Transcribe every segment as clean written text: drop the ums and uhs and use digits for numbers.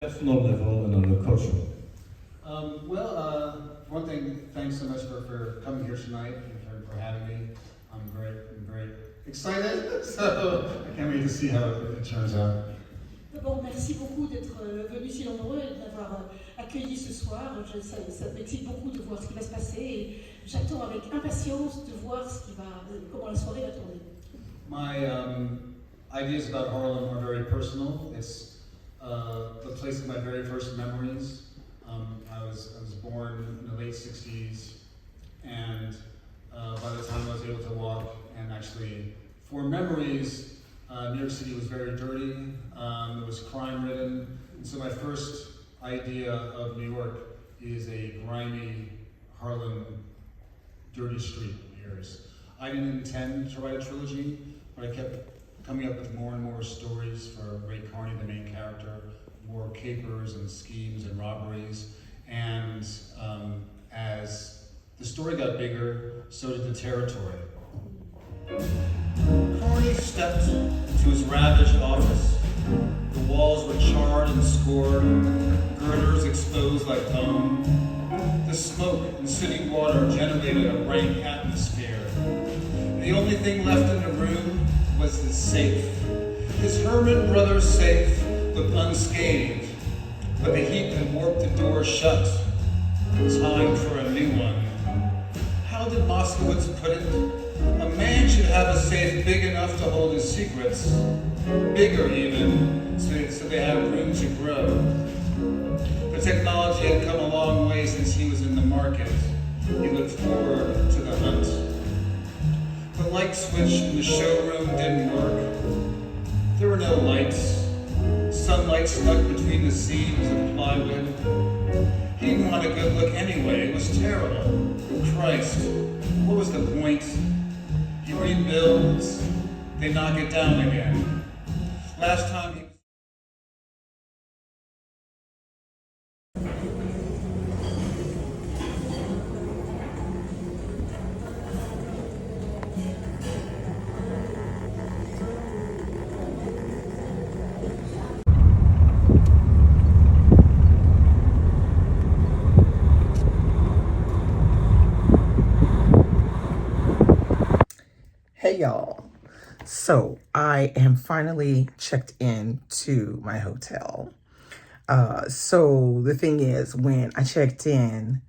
personal level and on the cultural? One thing, thanks so much for coming here tonight and for having me. I'm very excited, so I can't wait to see how it turns out. D'abord, merci beaucoup d'être venu si nombreux et de m'avoir accueilli ce soir. Ça m'excite beaucoup de voir ce qui va se passer et j'attends avec impatience de voir comment la soirée va tourner. My ideas about Harlem are very personal. It's the place of my very first memories. I was born in the late 60s, and by the time I was able to walk and actually form memories, New York City was very dirty, it was crime-ridden, and so my first idea of New York is a grimy Harlem dirty street years. I didn't intend to write a trilogy, but I kept coming up with more and more stories for Ray Carney, the main character, more capers and schemes and robberies, and as the story got bigger, so did the territory. Carney stepped into his ravaged office. The walls were charred and scored, girders exposed like bone. The smoke and city water generated a rank atmosphere. The only thing left in the room was his safe. His hermit brother's safe looked unscathed, but the heat had warped the door shut. Time for a new one. How did Moskowitz put it? A man should have a safe big enough to hold his secrets, bigger even, so they have room to grow. The technology had come a long way since he was in the market. He looked forward to the hunt. The light switch in the showroom didn't work. There were no lights. Sunlight stuck between the seams of plywood. He didn't want a good look anyway. It was terrible. Christ, what was the point? He rebuilds, they knock it down again. Last time he... Hey y'all, so I am finally checked in to my hotel. So the thing is, when I checked in,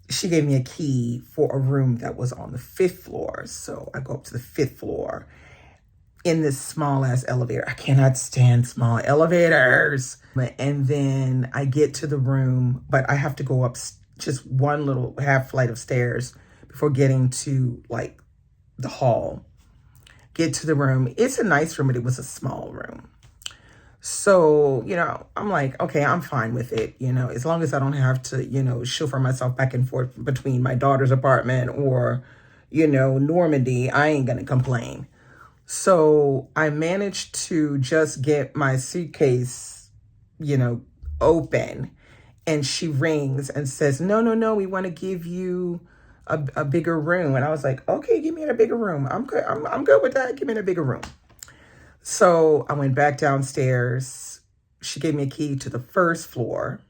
she gave me a key for a room that was on the 5th floor. So I go up to the 5th floor in this small ass elevator. I cannot stand small elevators. And then I get to the room, but I have to go up just one little half flight of stairs before getting to like the hall. Get to the room. It's a nice room, but it was a small room. So, I'm like, okay, I'm fine with it. As long as I don't have to, chauffeur myself back and forth between my daughter's apartment or, Normandy, I ain't gonna complain. So I managed to just get my suitcase, open, and she rings and says, no, we want to give you a bigger room. And I was like, okay, give me a bigger room. I'm good. I'm good with that. Give me a bigger room. So I went back downstairs. She gave me a key to the 1st floor.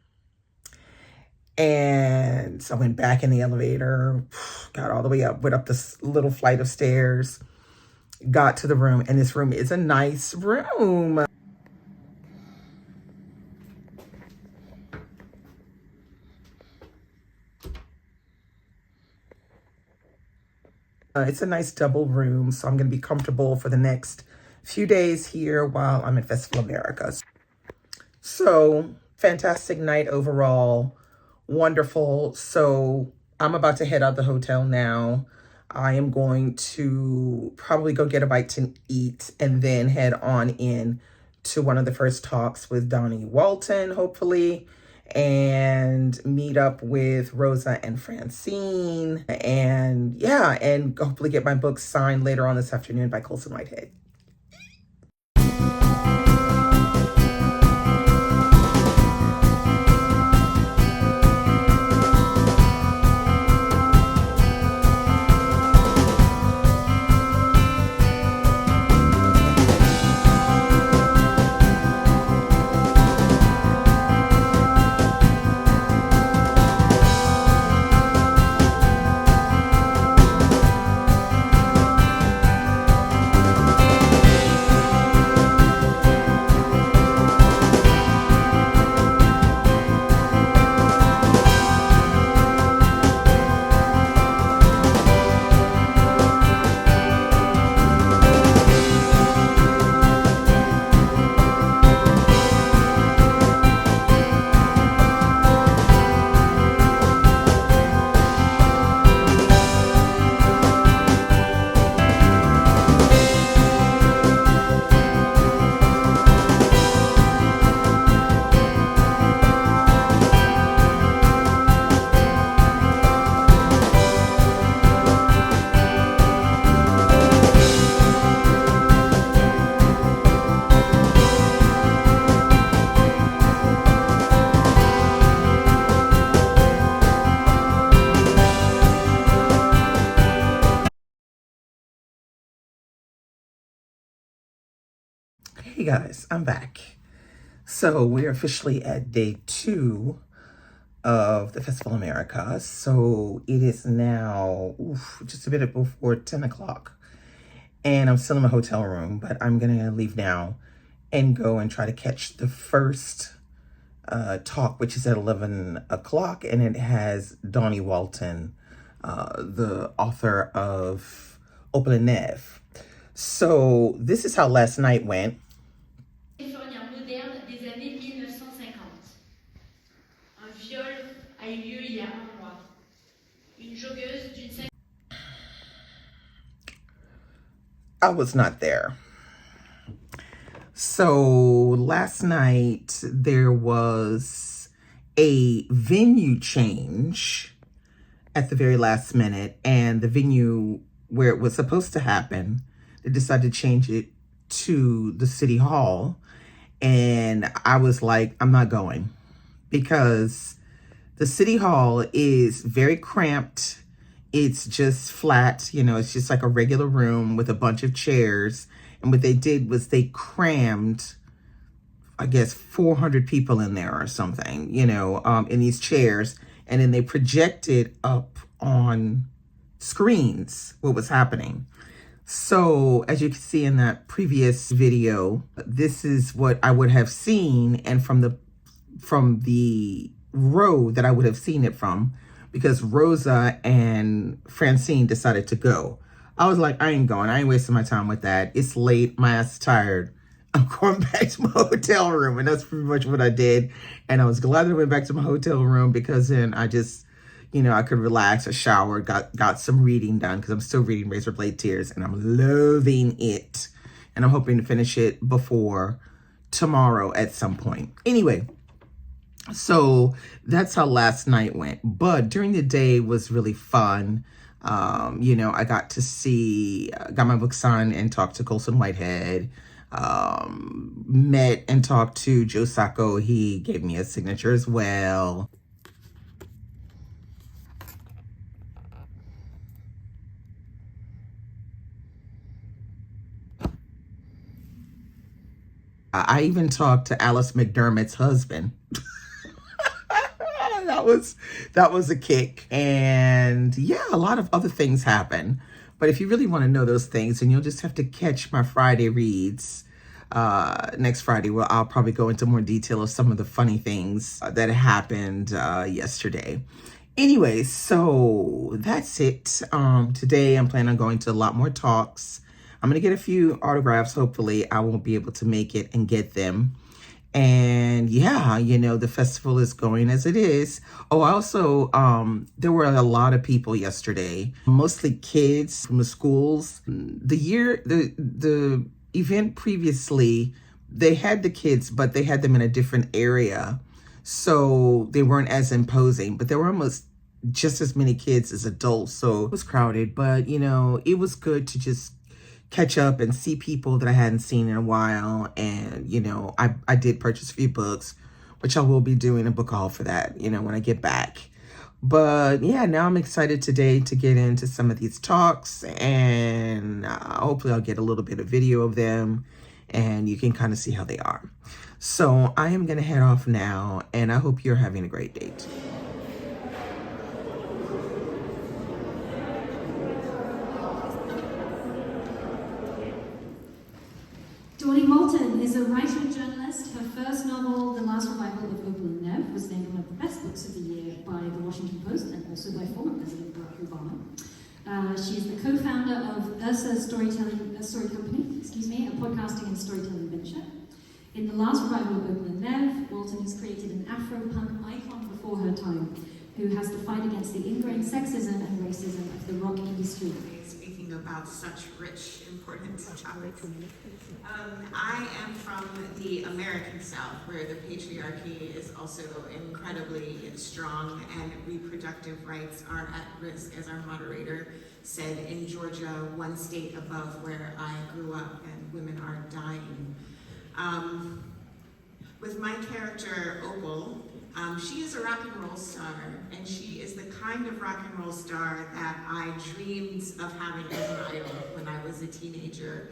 And so I went back in the elevator, got all the way up, went up this little flight of stairs, got to the room. And this room is a nice room. It's a nice double room, so I'm going to be comfortable for the next few days here while I'm at Festival America. So, fantastic night overall. Wonderful. So, I'm about to head out the hotel now. I am going to probably go get a bite to eat and then head on in to one of the first talks with Donnie Walton, hopefully, and meet up with Rosa and Francine, and hopefully get my book signed later on this afternoon by Colson Whitehead. Hey guys, I'm back. So we're officially at day 2 of the Festival America. So it is now just a bit before 10 o'clock. And I'm still in my hotel room, but I'm gonna leave now and go and try to catch the first talk, which is at 11 o'clock. And it has Donnie Walton, the author of Open Nev. So this is how last night went. Californien moderne des années 1950. Un viol a eu lieu il y a un mois. Une joggeuse d'une I was not there. So last night there was a venue change at the very last minute, and the venue where it was supposed to happen, they decided to change it to the city hall. And I was like, I'm not going, because the city hall is very cramped. It's just flat, you know, it's just like a regular room with a bunch of chairs. And what they did was they crammed, I guess, 400 people in there or something, you know, in these chairs. And then they projected up on screens what was happening. So as you can see in that previous video, this is what I would have seen, and from the row that I would have seen it from, because Rosa and Francine decided to go. I was like, I ain't going. I ain't wasting my time with that. It's late. My ass is tired. I'm going back to my hotel room. And that's pretty much what I did. And I was glad that I went back to my hotel room, because then I just, you know, I could relax, a shower, got some reading done, because I'm still reading Razor Blade Tears and I'm loving it. And I'm hoping to finish it before tomorrow at some point. Anyway, so that's how last night went. But during the day was really fun. You know, I got to see, got my book signed and talked to Colson Whitehead. Met and talked to Joe Sacco. He gave me a signature as well. I even talked to Alice McDermott's husband. that was a kick. And yeah, a lot of other things happen. But if you really want to know those things, then you'll just have to catch my Friday reads next Friday, where I'll probably go into more detail of some of the funny things that happened yesterday. Anyway, so that's it. Today I'm planning on going to a lot more talks. I'm going to get a few autographs. Hopefully I won't be able to make it and get them. And yeah, you know, the festival is going as it is. Oh, also, there were a lot of people yesterday, mostly kids from the schools. The event previously, they had the kids, but they had them in a different area. So they weren't as imposing, but there were almost just as many kids as adults. So it was crowded, but you know, it was good to just catch up and see people that I hadn't seen in a while. And, you know, I did purchase a few books, which I will be doing a book haul for that, you know, when I get back. But yeah, now I'm excited today to get into some of these talks, and hopefully I'll get a little bit of video of them and you can kind of see how they are. So I am going to head off now, and I hope you're having a great day too. Donnie Walton is a writer and journalist. Her first novel, The Last Revival of Open Nev, was named one of the best books of the year by the Washington Post and also by former President Barack Obama. She is the co-founder of Ursa Story Company, a podcasting and storytelling venture. In The Last Revival of Open Nev, Walton has created an Afro-punk icon before her time, who has to fight against the ingrained sexism and racism of the rock industry. Speaking about such rich, important topics. I am from the American South, where the patriarchy is also incredibly strong and reproductive rights are at risk, as our moderator said, in Georgia, one state above where I grew up, and women are dying. With my character, Opal, she is a rock and roll star, and she is the kind of rock and roll star that I dreamed of having as an idol when I was a teenager.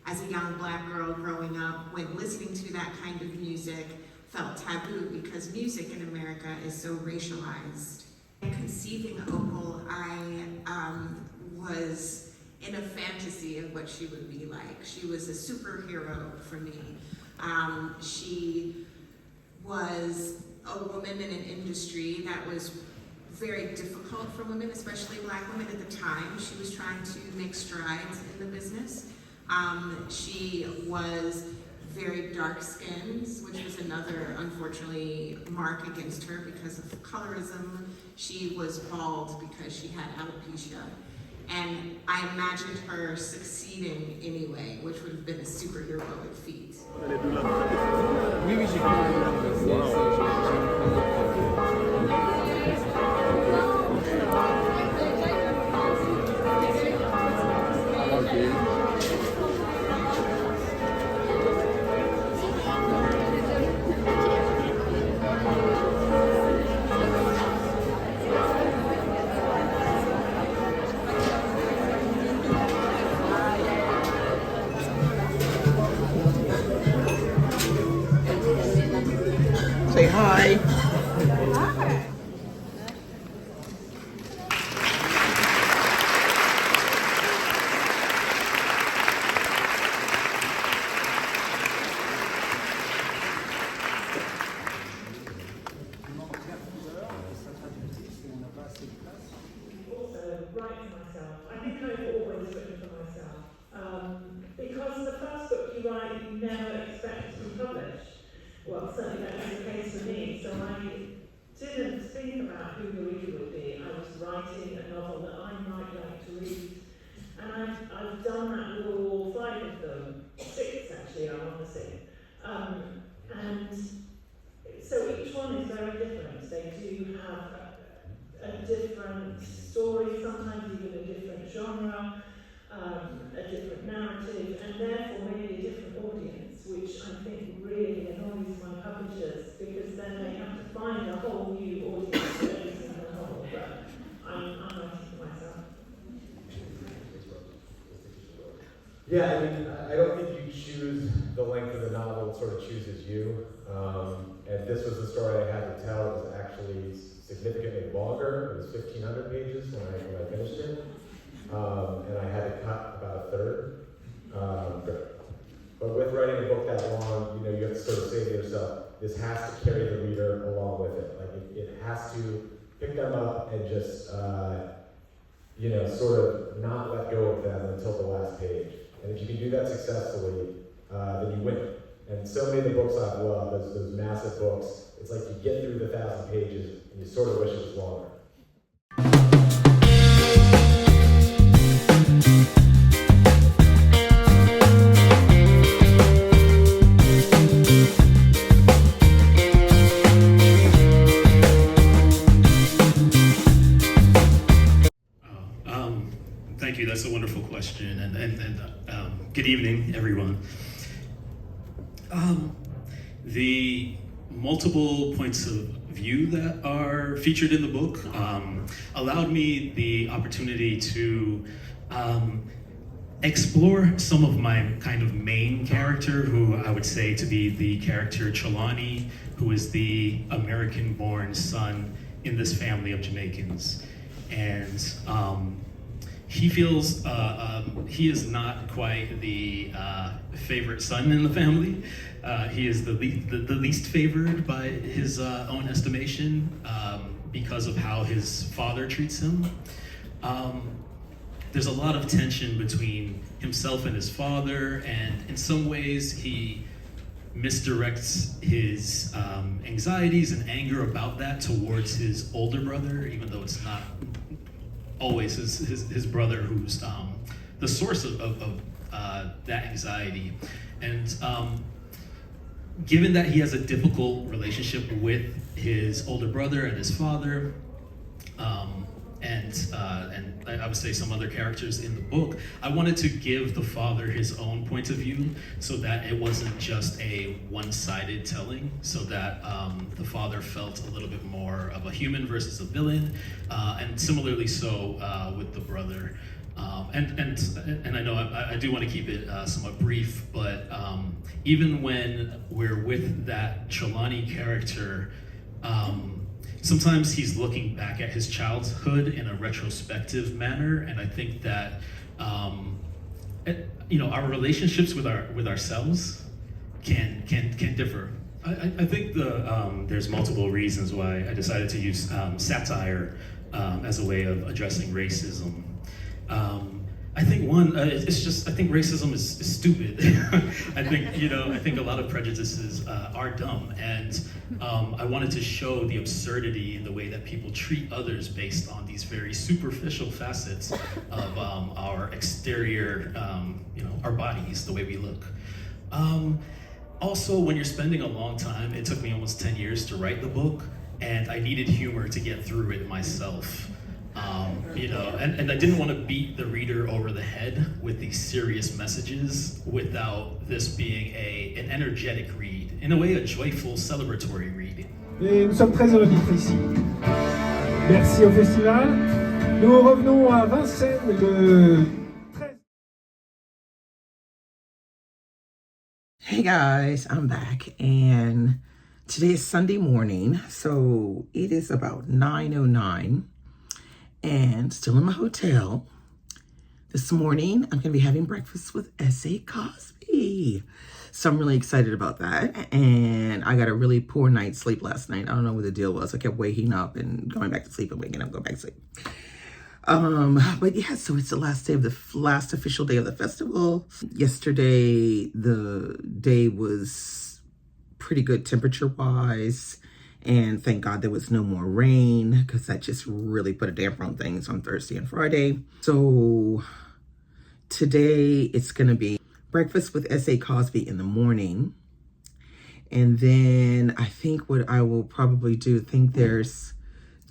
as a young Black girl growing up, when listening to that kind of music felt taboo because music in America is so racialized. In conceiving Opal, I was in a fantasy of what she would be like. She was a superhero for me. She was a woman in an industry that was very difficult for women, especially Black women at the time. She was trying to make strides in the business. She was very dark-skinned, which was another, unfortunately, mark against her because of colorism. She was bald because she had alopecia. And I imagined her succeeding anyway, which would have been a superheroic feat. Say hi. Write for myself. I think I've always written for myself. Because the first book you write, you never expect to be published. Well, certainly that was the case for me. So I didn't think about who the reader would be. I was writing a novel that I might like to read. And I've done that with all 5 of them. 6 actually, I'm on the 6th. And so each one is very different. They do have a different story, sometimes even a different genre, a different narrative, and therefore maybe a different audience, which I think really annoys my publishers, because then they have to find a whole new audience for every single novel. But I'm writing for myself. Yeah, I mean, I don't think you choose the length of the novel, it sort of chooses you. And this was the story I had to tell. It was actually significantly longer. It was 1,500 pages when I finished it. And I had to cut about a third. But with writing a book that long, you know, you have to sort of say to yourself, this has to carry the reader along with it. Like it has to pick them up and just, you know, sort of not let go of them until the last page. And if you can do that successfully, then you win. And so many of the books I've loved, those massive books, it's like you get through the 1,000 pages and you sort of wish it was longer. Thank you. That's a wonderful question, and good evening, everyone. The multiple points of view that are featured in the book allowed me the opportunity to explore some of my kind of main character, who I would say to be the character Trelawney, who is the American-born son in this family of Jamaicans. And he feels he is not quite the favorite son in the family. He is the least favored by his own estimation because of how his father treats him. There's a lot of tension between himself and his father, and in some ways he misdirects his anxieties and anger about that towards his older brother, even though it's not always his brother who's the source of that anxiety. And given that he has a difficult relationship with his older brother and his father, and I would say some other characters in the book, I wanted to give the father his own point of view so that it wasn't just a one-sided telling, so that the father felt a little bit more of a human versus a villain, and similarly so with the brother. And I know I do want to keep it somewhat brief, but even when we're with that Trelawney character, sometimes he's looking back at his childhood in a retrospective manner, and I think that our relationships with ourselves can differ. I think there's multiple reasons why I decided to use satire as a way of addressing racism. I think I think racism is stupid. I think a lot of prejudices are dumb, and I wanted to show the absurdity in the way that people treat others based on these very superficial facets of our exterior, our bodies, the way we look. Also, when you're spending a long time, it took me almost 10 years to write the book, and I needed humor to get through it myself. And I didn't want to beat the reader over the head with these serious messages without this being an energetic read, in a way a joyful, celebratory read. Et nous sommes très heureux d'être ici. Merci au festival. Nous revenons à Vincennes le 13. Hey guys, I'm back, and today is Sunday morning, so it is about 9:09 and still in my hotel. This morning, I'm going to be having breakfast with S.A. Cosby. So I'm really excited about that. And I got a really poor night's sleep last night. I don't know what the deal was. I kept waking up and going back to sleep and waking up, going back to sleep. But yeah, so it's the last official day of the festival. Yesterday, the day was pretty good temperature-wise. And thank God there was no more rain, because that just really put a damper on things on Thursday and Friday. So today it's going to be breakfast with S.A. Cosby in the morning. And then I think what I will probably do, there's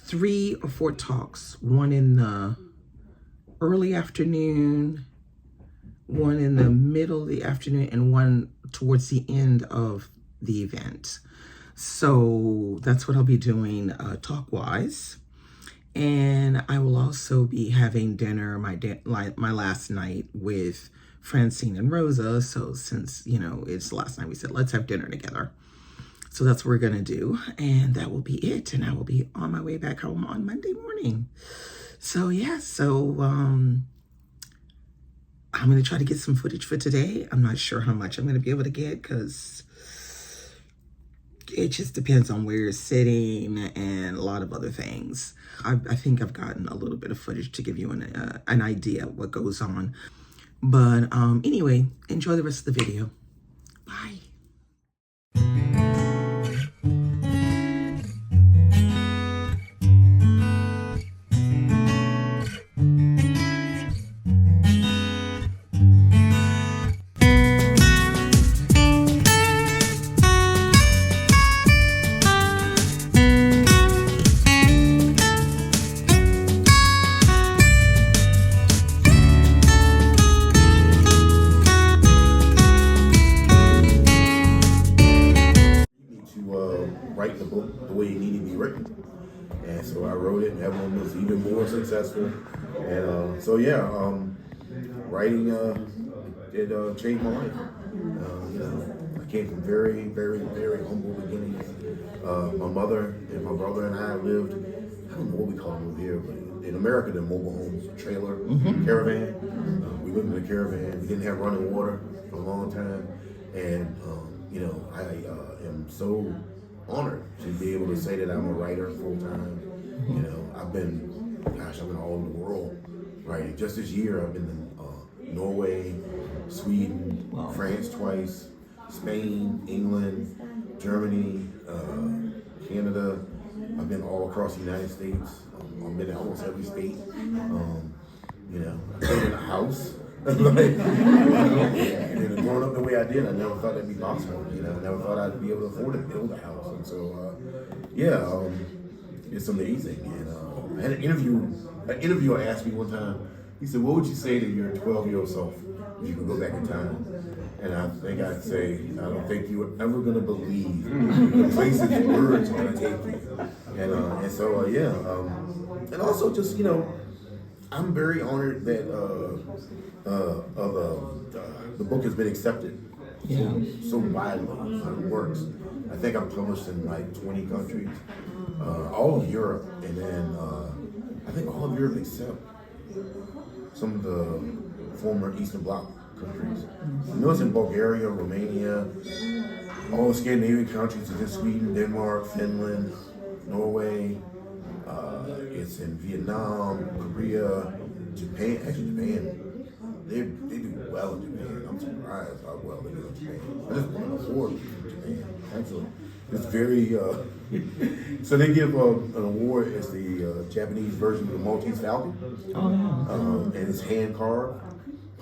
3 or 4 talks. One in the early afternoon, one in the middle of the afternoon, and one towards the end of the event. So that's what I'll be doing talk-wise. And I will also be having dinner, my last night with Francine and Rosa. So since, it's the last night, we said, let's have dinner together. So that's what we're going to do. And that will be it. And I will be on my way back home on Monday morning. So yeah, I'm going to try to get some footage for today. I'm not sure how much I'm going to be able to get, because it just depends on where you're sitting and a lot of other things. I think I've gotten a little bit of footage to give you an idea of what goes on. But anyway, enjoy the rest of the video. Bye. Write the book the way it needed to be written, and so I wrote it, and that one was even more successful. And writing it changed my life. I came from very, very, very humble beginnings. My mother and my brother and I lived, I don't know what we call them over here, but in America they're mobile homes, trailer, caravan. We lived in a caravan. We didn't have running water for a long time, and I am so honored to be able to say that I'm a writer full time. I've been all over the world writing. Just this year, I've been in Norway, Sweden, France twice, Spain, England, Germany, Canada. I've been all across the United States. I've been in almost every state. I've been in a house. And growing up the way I did, I never thought that'd be possible. I never thought I'd be able to afford to build a house. And so, it's amazing. And I had an interviewer asked me one time, he said, what would you say to your 12-year-old self if you could go back in time? And I think I'd say, I don't think you were ever going to believe the places your words are going to take you. And also just, I'm very honored that the book has been accepted so widely. It works. I think I'm published in like 20 countries, all of Europe, and then I think all of Europe except some of the former Eastern Bloc countries. I know it's in Bulgaria, Romania, all the Scandinavian countries. It's in Sweden, Denmark, Finland, Norway. It's in Vietnam, Korea, Japan. Actually, Japan, they do well in Japan. I'm surprised how well they do in Japan. I just won an award from Japan, actually. It's very, so they give an award as the Japanese version of the Maltese Falcon. And it's hand carved.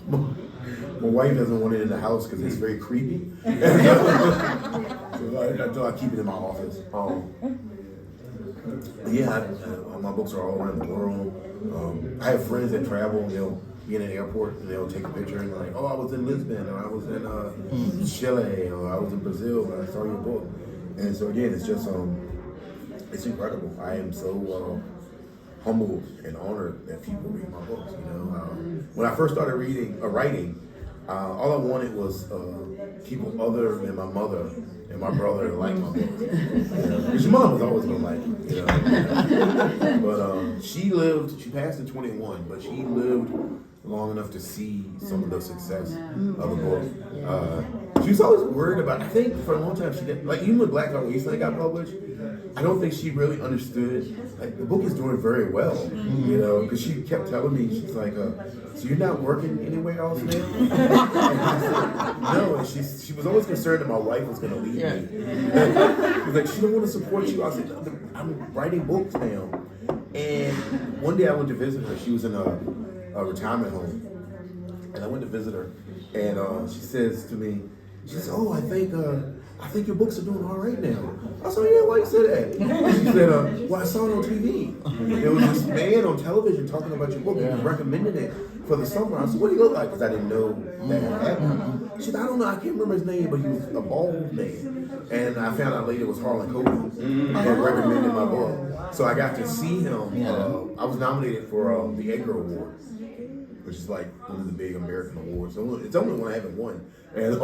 My wife doesn't want it in the house because it's very creepy. So I keep it in my office. My books are all around the world. I have friends that travel, they'll be in an airport and they'll take a picture and like, oh, I was in Lisbon, or I was in Chile, or I was in Brazil, and I saw your book. And so again, it's just, it's incredible. I am so humbled and honored that people read my books, you know. When I first started writing, all I wanted was people other than my mother and my brother to like my book. Because your mom was always gonna like it, you know. But she passed in 21, but she lived long enough to see some of the success of the book. She was always worried about, I think for a long time she didn't, like even with Black Dog Wasteland got published, I don't think she really understood, like the book is doing very well, you know, because she kept telling me, she's like, so you're not working anywhere else now? And I said, no, and she was always concerned that my wife was going to leave me. She was like, she don't want to support you. I said, I'm writing books now. And one day I went to visit her. She was in a retirement home. And I went to visit her. And she says to me, she says, oh, I think your books are doing all right now. I said, yeah, why you say that? She said, well, I saw it on TV. There was this man on television talking about your book. He was recommending it for the summer. I said, what do he look like? Because I didn't know that had happened. She said, I don't know. I can't remember his name, but he was a bald man. And I found out later it was Harlan Coben that recommended my book. So I got to see him. I was nominated for the Edgar Award, which is like one of the big American awards. It's the only one I haven't won. And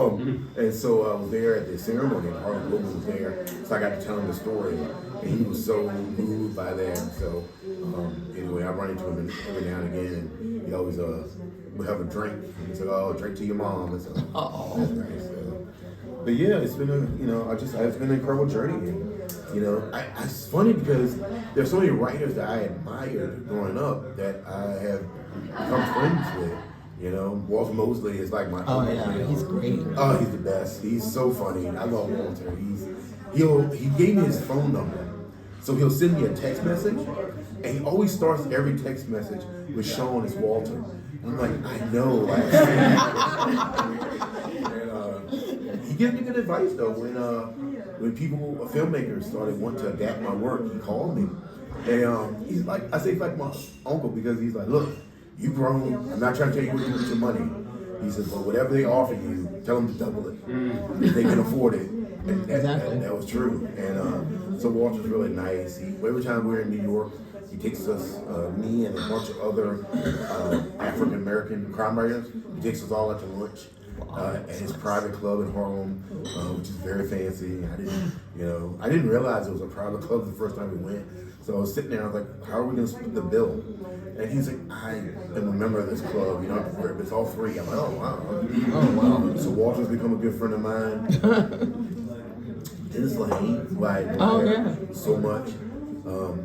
so I was there at the ceremony, and Harlan Coben was there. So I got to tell him the story, and he was so moved by that. So anyway, I run into him every now and again, and he always would have a drink. And he said, "Oh, drink to your mom." And so, that's nice. But yeah, it's been it's been an incredible journey. And, you know, it's funny because there's so many writers that I admired growing up that I have become friends with. You know, Walter Mosley is like my uncle. Yeah, he's great. Oh, he's the best. He's so funny. I love Walter. He gave me his phone number, so he'll send me a text message, and he always starts every text message with Sean, it's Walter. And I'm like, I know. And he gives me good advice though. When filmmakers started wanting to adapt my work, he called me, and he's like, I say he's like my uncle because he's like, look. You grown. I'm not trying to tell you what to do with your money. He says, but whatever they offer you, tell them to double it. If they can afford it. And that was true. And so Walter's really nice. Every time we're in New York, he takes us, me and a bunch of other African American crime writers, he takes us all out to lunch at his private club in Harlem, which is very fancy. I didn't realize it was a private club the first time we went. So I was sitting there, I was like, how are we going to split the bill? And he's like, I am a member of this club, you know, it's all free. I'm like, oh, wow. So Walter's become a good friend of mine. Dennis Lane, who I admire so much.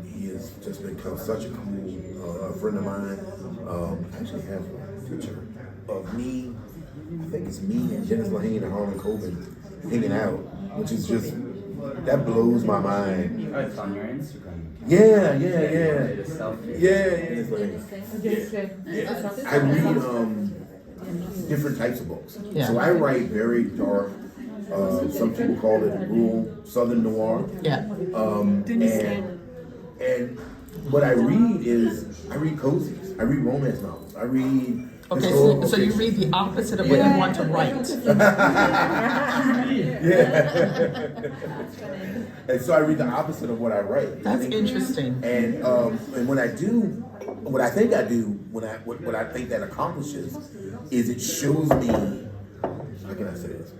He has just become such a cool friend of mine. I actually have a picture of me. I think it's me and Dennis Lane and Harlan Coben hanging out, which is just, that blows my mind. Oh, it's on your Instagram. Yeah. I read different types of books. Yeah. So I write very dark, some people call it rural Southern noir. Yeah. And what I read cozies. I read romance novels. I read so you read the opposite of what you want to write. And so I read the opposite of what I write. That's interesting. And when I do what I think I do what I think that accomplishes is it shows me, how can I say this?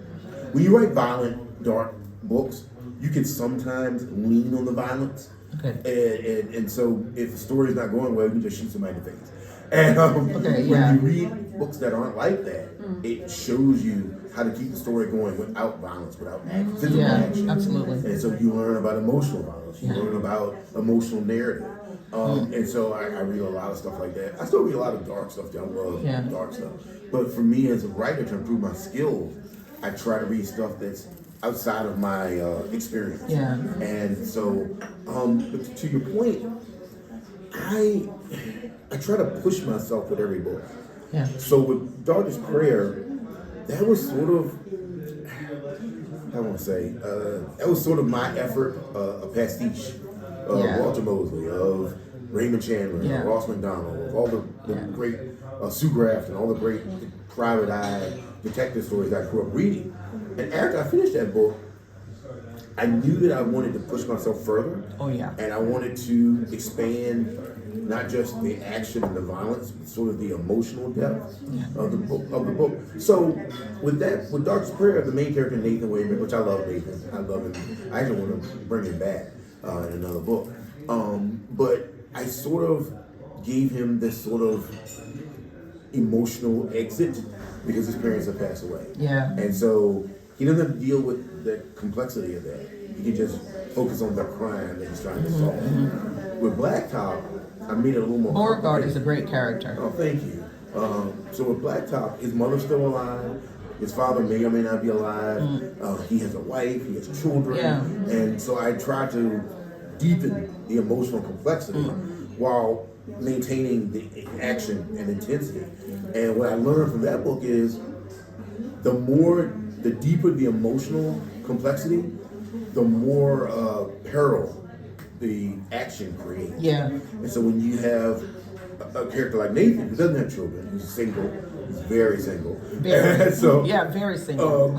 When you write violent, dark books, you can sometimes lean on the violence. Okay. And so if the story is not going well, you can just shoot somebody in the face. And Okay, yeah. when you read books that aren't like that, it shows you how to keep the story going without violence, without physical action. Absolutely. And so you learn about emotional violence. You learn about emotional narrative. And so I read a lot of stuff like that. I still read a lot of dark stuff. I love dark stuff. But for me as a writer, to improve my skills, I try to read stuff that's outside of my experience. Yeah. And so, but to your point, I try to push myself with every book. Yeah. So with Darkest Prayer, that was sort of, I want to say, that was sort of my effort, a pastiche of Walter Mosley, of Raymond Chandler, of Ross McDonald, of all the great Sue Graft and all the great private eye detective stories that I grew up reading. And after I finished that book, I knew that I wanted to push myself further. Oh yeah. And I wanted to expand not just the action and the violence, but sort of the emotional depth of the book. So with Darkest Prayer, the main character Nathan Wayman, which I love Nathan. I love him. I actually want to bring him back in another book. But I sort of gave him this sort of emotional exit because his parents have passed away. Yeah. And so he doesn't have to deal with the complexity of that. He can just focus on the crime that he's trying to solve. With Blacktop, I made it a little more. Beauregard is a great character. Oh, thank you. So with Blacktop, his mother's still alive. His father may or may not be alive. He has a wife. He has children. Yeah. And so I tried to deepen the emotional complexity while maintaining the action and intensity. And what I learned from that book is the deeper the emotional complexity, the more peril the action creates. Yeah. And so when you have a character like Nathan, who doesn't have children, who's single, he's very single. Very. So, very single.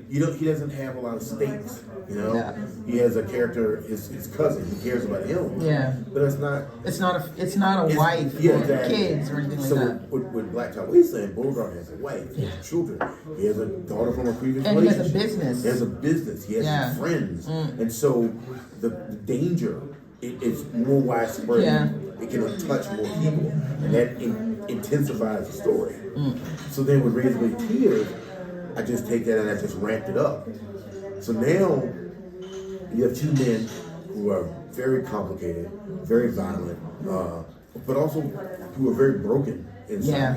he doesn't have a lot of stakes. You know, he has a character, his cousin. He cares about him. Yeah, but it's not a wife or kids or anything like that. So with Blacktop Wasteland, Beauregard has a wife. He has children. He has a daughter from a previous and relationship. he has a business. He has a business. He has friends, and so the danger is more widespread. Yeah. It can touch more people, and that intensifies the story. So then with Razor Blade Tears, I just take that and I just ramped it up. So now you have two men who are very complicated, very violent, but also who are very broken inside. Yeah.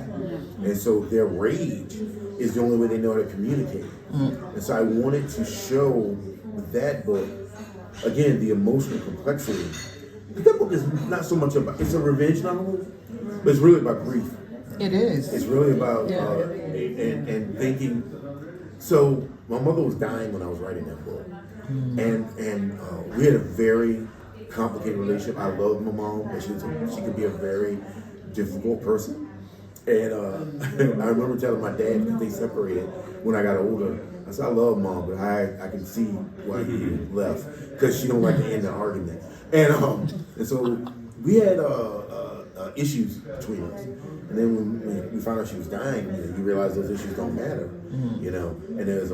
And so their rage is the only way they know how to communicate. And so I wanted to show with that book, again, the emotional complexity. But that book is not so much about, it's a revenge novel, but it's really about grief. It is. It's really about and thinking. So my mother was dying when I was writing that book, and we had a very complicated relationship. I loved my mom, but she could be a very difficult person. And I remember telling my dad, because they separated when I got older, I said, I love mom, but I can see why he left, because she don't like to end the argument. And so we had issues between us. And then when we found out she was dying, you realize those issues don't matter, you know. And there's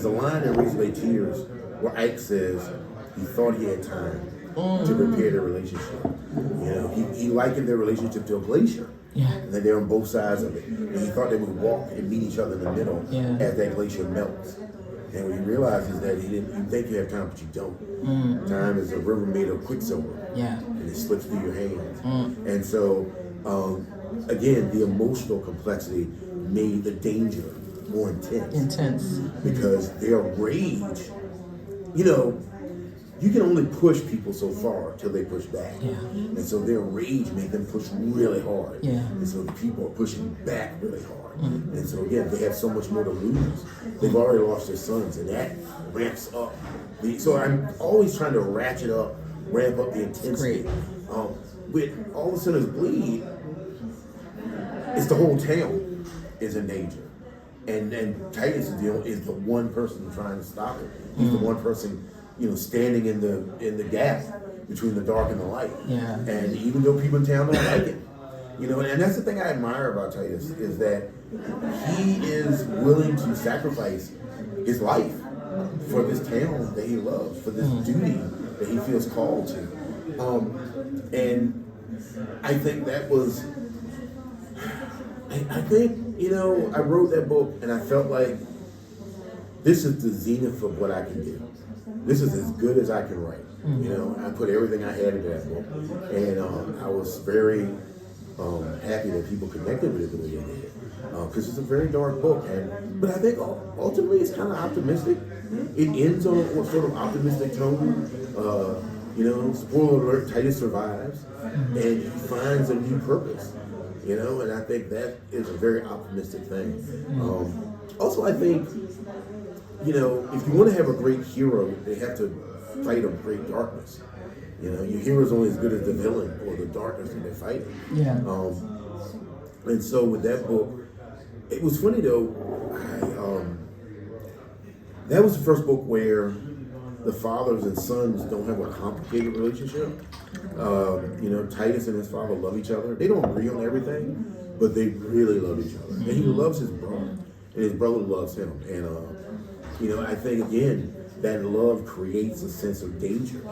a line in Razor Blade Tears where Ike says he thought he had time to repair their relationship. You know, he likened their relationship to a glacier. Yeah. And that they're on both sides of it. And he thought they would walk and meet each other in the middle as that glacier melts. And what he realizes that you think you have time, but you don't. Time is a river made of quicksilver. Yeah. And it slips through your hands. And so, again, the emotional complexity made the danger more intense. Because their rage, you know, you can only push people so far till they push back. Yeah. And so their rage made them push really hard. Yeah. And so the people are pushing back really hard. And so again, they have so much more to lose. They've already lost their sons, and that ramps up. So I'm always trying to ramp up the intensity. With All the Sinners Bleed, it's the whole town is in danger. And Titus is the one person trying to stop it. He's the one person, standing in the gap between the dark and the light. Yeah. And even though people in town don't like it, and that's the thing I admire about Titus is that he is willing to sacrifice his life for this town that he loves, for this duty that he feels called to. And I think that was, I wrote that book and I felt like this is the zenith of what I can do. This is as good as I can write. I put everything I had into that book. And I was very happy that people connected with it the way they did. Because it's a very dark book. But I think ultimately it's kind of optimistic. It ends on a sort of optimistic tone. Spoiler alert, Titus survives. And he finds a new purpose. And I think that is a very optimistic thing. Also, I think, if you want to have a great hero, they have to fight a great darkness. Your hero's only as good as the villain or the darkness that they're fighting. Yeah. And so with that book, it was funny though. That was the first book where the fathers and sons don't have a complicated relationship. Titus and his father love each other. They don't agree on everything, but they really love each other. And he loves his brother, and his brother loves him. And I think again that love creates a sense of danger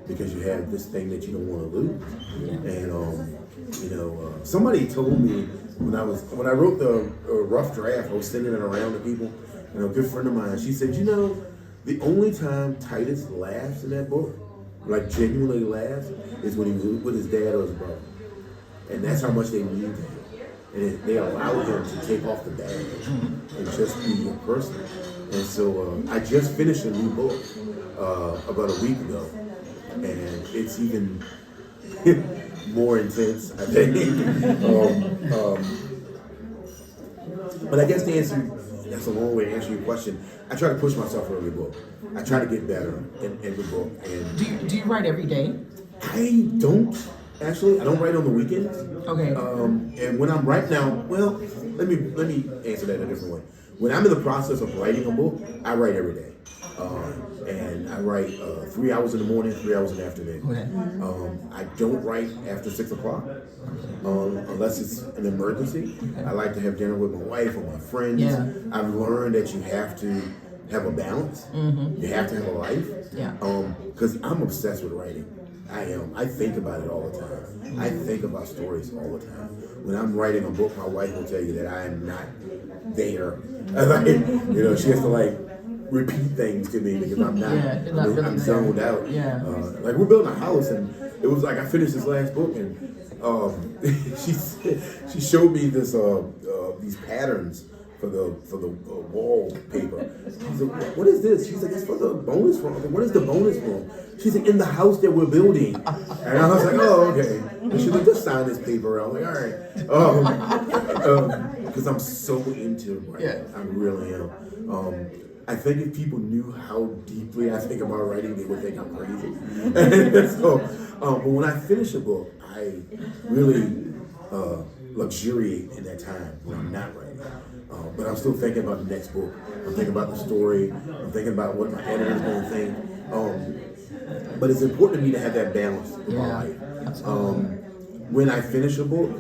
because you have this thing that you don't want to lose. And somebody told me when I wrote the rough draft, I was sending it around to people. A good friend of mine, she said, the only time Titus laughs in that book, like genuinely laughs, is when he was with his dad or his brother. And that's how much they mean to him. And they allow him to take off the badge and just be a person. And so I just finished a new book about a week ago. And it's even more intense, I think. But I guess that's a long way to answer your question. I try to push myself in every book. I try to get better in every book. And Do you write every day? I don't actually. I don't write on the weekends. Okay. And when I'm right now, well, let me answer that a different way. When I'm in the process of writing a book, I write every day. And I write 3 hours in the morning, 3 hours in the afternoon. Okay. I don't write after 6 o'clock unless it's an emergency. I like to have dinner with my wife or my friends. Yeah. I've learned that you have to have a balance. You have to have a life. Yeah. Because I'm obsessed with writing. I am. I think about it all the time. I think about stories all the time. When I'm writing a book, my wife will tell you that I am not there. She has to repeat things to me because I'm not. Yeah, you're not really I'm there. zoned out. Yeah. We're building a house, and it was like I finished this last book, and she showed me these patterns for the wallpaper. She's like, "What is this?" She's like, "It's for the bonus room." I was like, "What is the bonus room?" She's like, "In the house that we're building." And I was like, "Oh, okay." And she's like, "Just sign this paper." I was like, "All right," because I'm so into writing. Yeah. I really am. I think if people knew how deeply I think about writing, they would think I'm crazy. But when I finish a book, I really luxuriate in that time when I'm not writing. But I'm still thinking about the next book. I'm thinking about the story. I'm thinking about what my editor's going to think. But it's important to me to have that balance in my life. When I finish a book,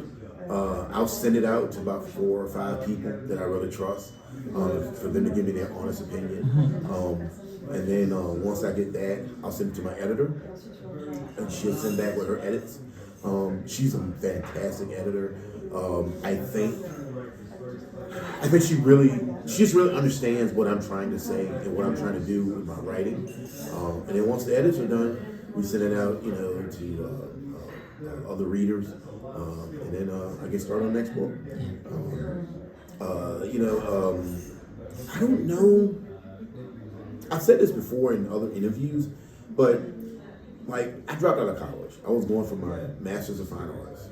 I'll send it out to about 4 or 5 people that I really trust for them to give me their honest opinion. And then once I get that, I'll send it to my editor, and she'll send back with her edits. She's a fantastic editor. I think she just really understands what I'm trying to say and what I'm trying to do with my writing. And then once the edits are done, we send it out, to other readers. And then I get started on the next book. I don't know. I've said this before in other interviews, but I dropped out of college. I was going for my Master's of Fine Arts.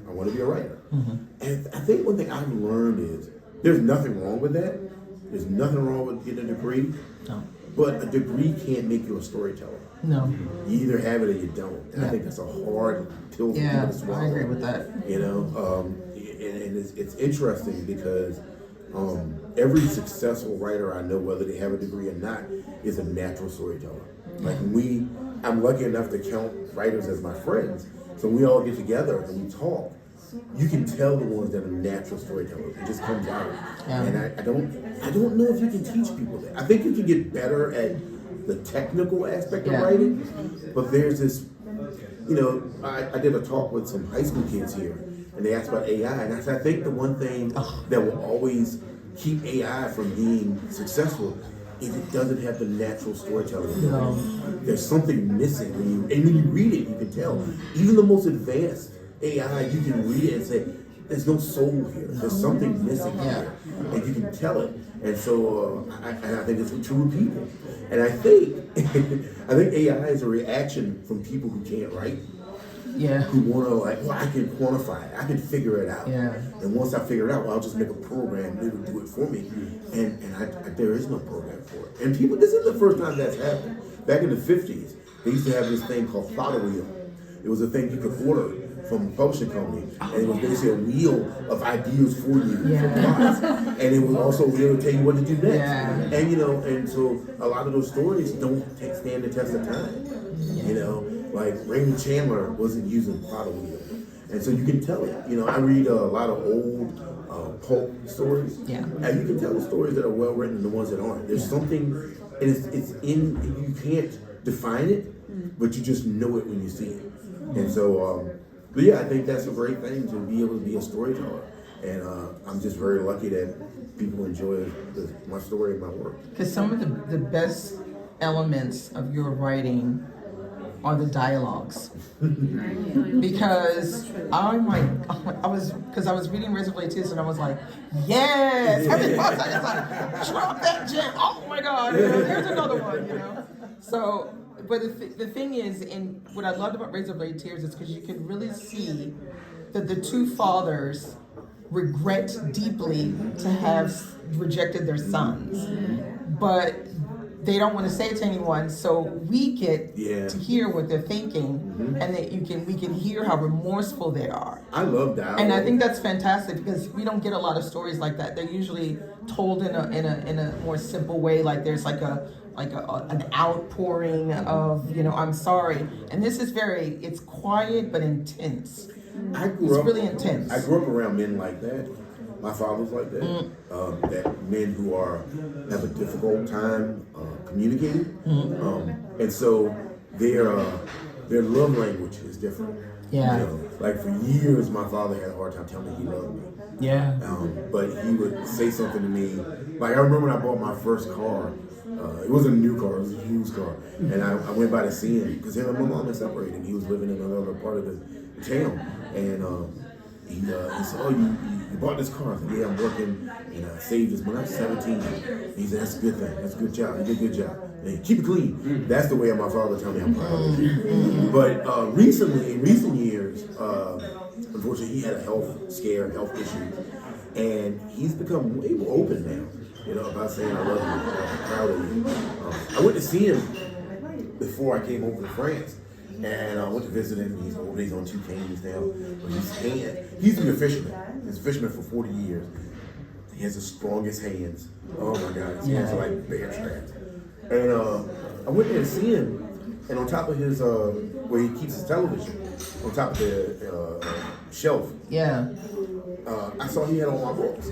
I want to be a writer. And I think one thing I've learned is there's nothing wrong with that. There's nothing wrong with getting a degree. No. But a degree can't make you a storyteller. No. You either have it or you don't. And I think that's a hard pill for people to swallow. I agree with that. And it's interesting because every successful writer I know, whether they have a degree or not, is a natural storyteller. Like I'm lucky enough to count writers as my friends. So we all get together and we talk. You can tell the ones that are natural storytellers. It just comes out. Yeah. And I don't know if you can teach people that. I think you can get better at the technical aspect of writing, but there's this, I did a talk with some high school kids here, and they asked about AI, and I think the one thing that will always keep AI from being successful is it doesn't have the natural storytelling. No. There's something missing when you read it, you can tell. Even the most advanced AI, you can read it and say, there's no soul here. There's something missing here, and you can tell it. And so, I think it's true with people. And I think AI is a reaction from people who can't write. Yeah. Who want to I can quantify it. I can figure it out. Yeah. And once I figure it out, I'll just make a program. It'll do it for me. And there is no program for it. And people, this is the first time that's happened. Back in the 50s, they used to have this thing called Thought Wheel. It was a thing you could order from a publishing company, and it was basically a wheel of ideas for you for plots. And it was also a wheel to tell you what to do next. Yeah. And and so a lot of those stories don't stand the test of time. Like Raymond Chandler wasn't using Plot Wheel, and so you can tell it. I read a lot of old pulp stories, and you can tell the stories that are well written and the ones that aren't. There's something, and it's in you can't define it, but you just know it when you see it. And so, but yeah, I think that's a great thing to be able to be a storyteller, and I'm just very lucky that people enjoy my story and my work. Because some of the best elements of your writing are the dialogues. Because I was reading Reservoir Tears and I was like, yes! Every month I just like, drop that gem. Oh my God, here's another one, So, but the thing is, and what I loved about Reservoir Tears is because you can really see that the two fathers regret deeply to have rejected their sons. But they don't want to say it to anyone, so we get to hear what they're thinking, and that we can hear how remorseful they are. I love that, and I think that's fantastic because we don't get a lot of stories like that. They're usually told in a more simple way, like there's an outpouring of I'm sorry, and this is it's quiet but intense. It's really intense. I grew up around men like that. My father's like that. That men who have a difficult time communicating, and so their love language is different. Yeah. Like for years, my father had a hard time telling me he loved me. Yeah. But he would say something to me. Like I remember when I bought my first car. It wasn't a new car; it was a used car. And I went by to see him because him and my mom had separated. He was living in another part of the town, and he said, "Oh, you bought this car?" I said, "Yeah, I'm working, and I saved this money. I'm 17." He said, "That's a good thing. That's a good job. You did a good job. And keep it clean." That's the way my father told me I'm proud of you. But in recent years, unfortunately, he had a health issue, and he's become way more open now. About saying I love you, I'm proud of you. I went to see him before I came over to France. And I went to visit him. He's on 2 canes now. But he used to be a fisherman. He's a fisherman for 40 years. He has the strongest hands. Oh my God, his hands are like bear straps. And I went there to see him, and on top of his where he keeps his television, on top of the shelf, I saw he had all my books,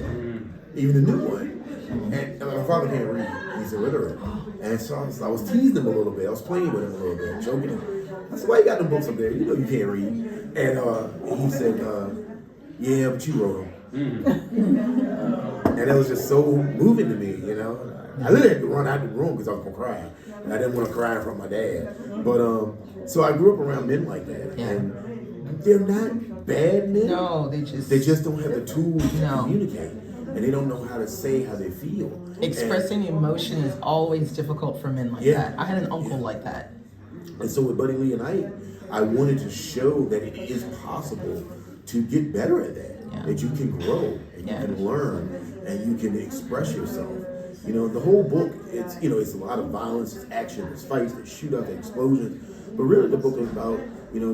even the new one. And my father can't read. He's illiterate. And so I was teasing him a little bit. I was playing with him a little bit, joking him. I said, "Why you got them books up there? You know you can't read." And he said, "Yeah, but you wrote them." And it was just so moving to me, I literally had to run out of the room because I was going to cry. And I didn't want to cry in front of my dad. But, so I grew up around men like that. Yeah. And they're not bad men. No, they just don't have the tools to communicate. And they don't know how to say how they feel. Expressing emotion is always difficult for men like that. I had an uncle like that. And so with Buddy Lee and I wanted to show that it is possible to get better at that. That you can grow and you can learn and you can express yourself. The whole book, it's a lot of violence, it's action, it's fights, it's shootouts, it's explosions. But really the book is about,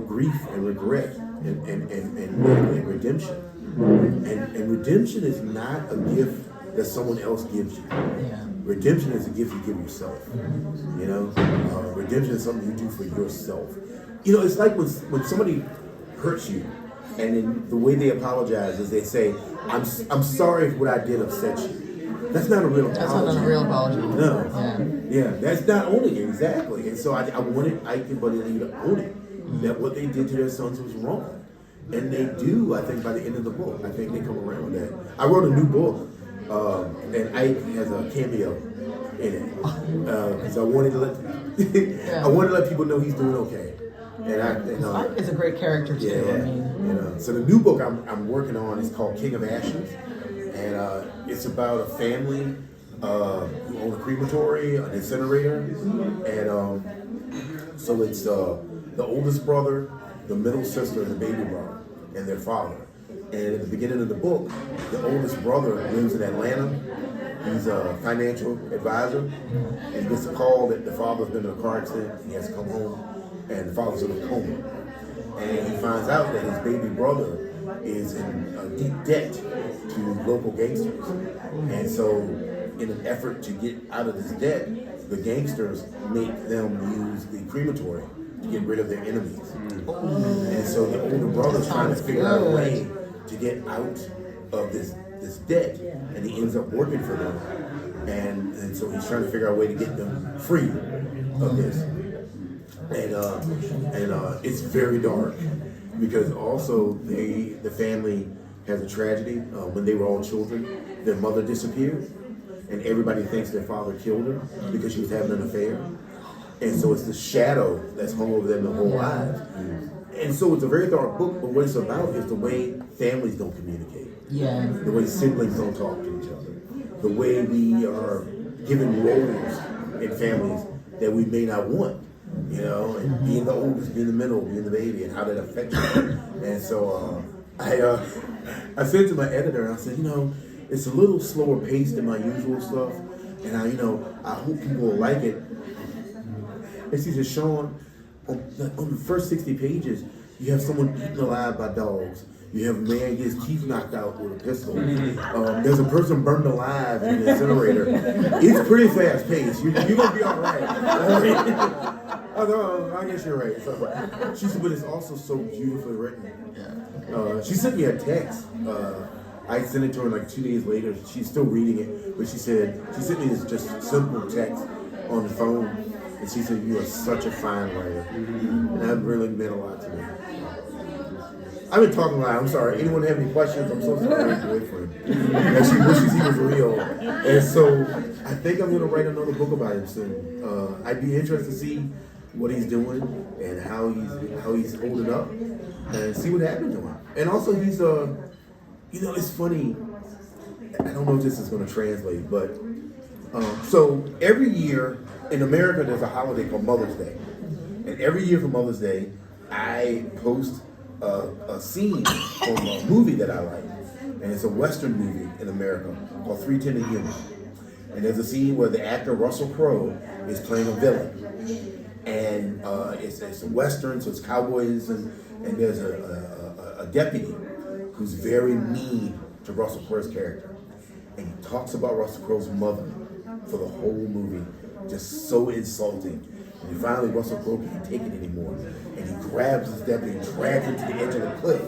grief and regret and redemption. And redemption is not a gift that someone else gives you. Yeah. redemption is a gift you give yourself. You know, redemption is something you do for yourself. You know, it's like when somebody hurts you, and then the way they apologize is they say, I'm sorry if what I did upset you. That's not a real apology. That's not a real apology. No. Yeah, that's not owning it, exactly. And so I wanted Ike and Buddy Lee to own it, that what they did to their sons was wrong. And they do, I think, by the end of the book. I think they come around with that. I wrote a new book, and Ike has a cameo in it. So I wanted to let people know he's doing okay. Ike is a great character too. Yeah, I mean, you know. So the new book I'm working on is called King of Ashes, and it's about a family who own a crematory, an incinerator, and so it's the oldest brother, the middle sister, and the baby brother, and their father. And at the beginning of the book, the oldest brother lives in Atlanta. He's a financial advisor, and he gets a call that the father's been in a car accident, and he has to come home. And the father's in a coma. And he finds out that his baby brother is in deep debt to local gangsters. And so, in an effort to get out of this debt, the gangsters make them use the crematory to get rid of their enemies. And so the older brother's trying to figure out a way to get out of this debt, and he ends up working for them. And so he's trying to figure out a way to get them free of this. And it's very dark because also the family has a tragedy. When they were all children, their mother disappeared, and everybody thinks their father killed her because she was having an affair. And so it's the shadow that's hung over them their whole lives. And so it's a very dark book, but what it's about is the way families don't communicate. yeah. The way siblings don't talk to each other. The way we are given roles in families that we may not want. You know, and being the oldest, being the middle, being the baby, and how that affects you. And so I said to my editor, I said, you know, it's a little slower paced than my usual stuff, and I hope people will like it. And she said, Sean, on the first 60 pages, you have someone eaten alive by dogs. You have a man get his teeth knocked out with a pistol. There's a person burned alive in the incinerator. It's pretty fast paced. You're gonna be all right. I guess you're right. So, she said, but it's also so beautifully written. She sent me a text. I sent it to her like 2 days later. She's still reading it, but she sent me this just simple text on the phone, and she said, "You are such a fine writer," and that really meant a lot to me. I've been talking a lot. I'm sorry. Anyone have any questions? I'm so sorry, my boyfriend. And she wishes he was real. And so I think I'm going to write another book about him soon. I'd be interested to see what he's doing and how he's holding up, and see what happened to him. And also, he's it's funny. I don't know if this is going to translate, but so every year in America, there's a holiday called Mother's Day, and every year for Mother's Day, I post a scene from a movie that I like, and it's a Western movie in America called 3:10 to Yuma. And there's a scene where the actor Russell Crowe is playing a villain, and it's a Western, so it's cowboys, and there's a deputy who's very mean to Russell Crowe's character, and he talks about Russell Crowe's mother for the whole movie, just so insulting. And finally, Russell Crowe can't take it anymore, and he grabs his deputy and drags him to the edge of the cliff.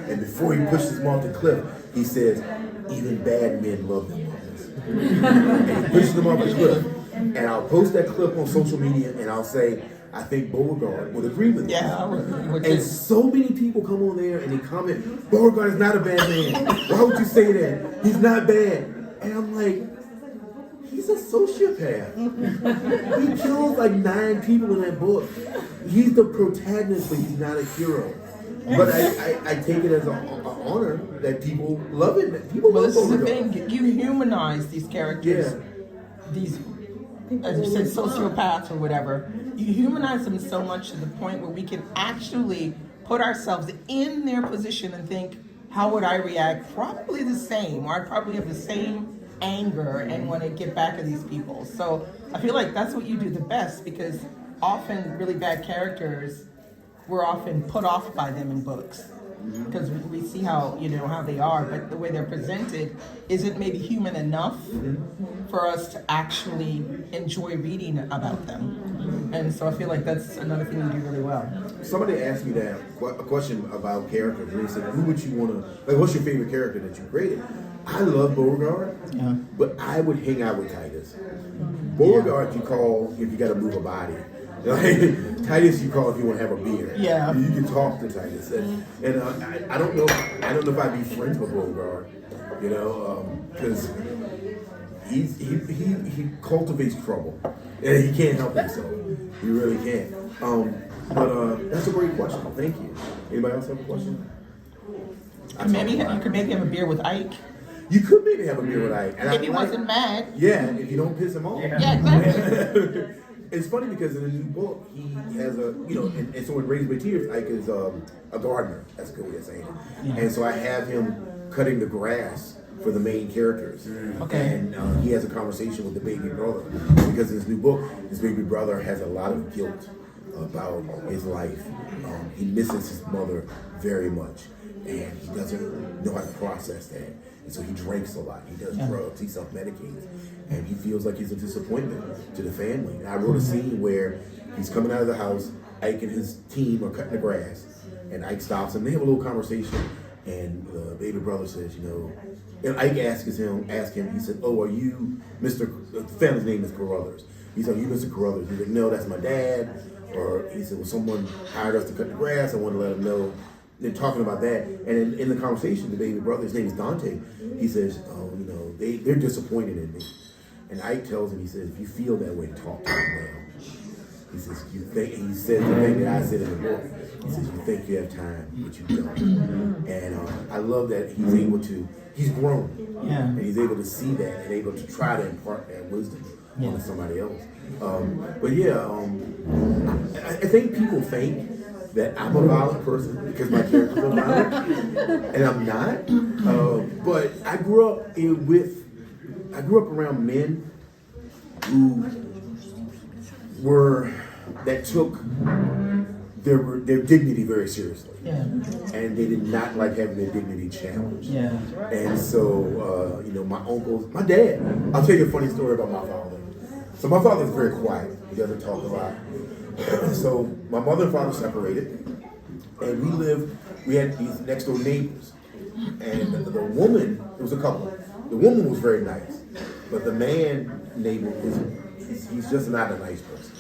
And before he pushes him off the cliff, he says, "Even bad men love their mothers." And he pushes him off the cliff. And I'll post that clip on social media, and I'll say, "I think Beauregard would agree with me." Yeah, I would. And so many people come on there and they comment, "Beauregard is not a bad man. Why would you say that? He's not bad." And I'm like, he's a sociopath. He kills like 9 people in that book. He's the protagonist, but he's not a hero. But I take it as an honor that people love it. That people Well, love this is the Beauregard. thing. You humanize these characters. Yeah. These, as you said, sociopaths or whatever. You humanize them so much to the point where we can actually put ourselves in their position and think, how would I react? Probably the same, or I'd probably have the same anger and want to get back at these people. So I feel like that's what you do the best, because often really bad characters, we're often put off by them in books. because we see how, you know, how they are, but the way they're presented isn't maybe human enough for us to actually enjoy reading about them. And so I feel like that's another thing you do really well. Somebody asked me that a question about characters. They said, "Who would you want to like? What's your favorite character that you created?" I love Beauregard, but I would hang out with Titus. Beauregard, you call if you got to move a body. Like, Titus, you call if you want to have a beer. Yeah, you can talk to Titus, and I don't know. I don't know if I'd be friends with Beauregard, you know, because he cultivates trouble, and he can't help himself. He really can't. But that's a great question. Thank you. Anybody else have a question? Maybe you could maybe have a beer with Ike. You could maybe have a beer with Ike. And if he wasn't mad. Yeah, if you don't piss him off. Yeah, exactly. It's funny because in the new book, he has a, you know, and so in Raised by Tears, Ike is a gardener. That's a good way of saying it. Yeah. And so I have him cutting the grass for the main characters. Okay. And he has a conversation with the baby brother. Because in his new book, his baby brother has a lot of guilt about his life. He misses his mother very much. And he doesn't know how to process that. And so he drinks a lot. He does drugs. He self-medicates. And he feels like he's a disappointment to the family. And I wrote a scene where he's coming out of the house. Ike and his team are cutting the grass. And Ike stops him. They have a little conversation. And the baby brother says, you know, and Ike asks him, he said, "Oh, are you Mr. The family's name is Carruthers." He said, "Are you Mr. Carruthers?" He's like, "No, that's my dad." Or he said, "Well, someone hired us to cut the grass. I want to let him know." They're talking about that, and in the conversation, the baby brother, his name is Dante, he says, "Oh, you know, they're disappointed in me." And Ike tells him, he says, "If you feel that way, talk to them now." He says, he said the thing that I said in the book. He says, "You think you have time, but you don't." And I love that he's grown. Yeah. And he's able to see that and able to try to impart that wisdom onto somebody else. But yeah, I think people think that I'm a violent person because my characters are violent, and I'm not. But I grew up around men who took their dignity very seriously, and they did not like having their dignity challenged. Yeah. And so, you know, my uncles, my dad. I'll tell you a funny story about my father. So my father's very quiet. He doesn't talk a lot. So my mother and father separated, and we had these next door neighbors. And the woman, it was a couple. The woman was very nice, but the man neighbor he's just not a nice person.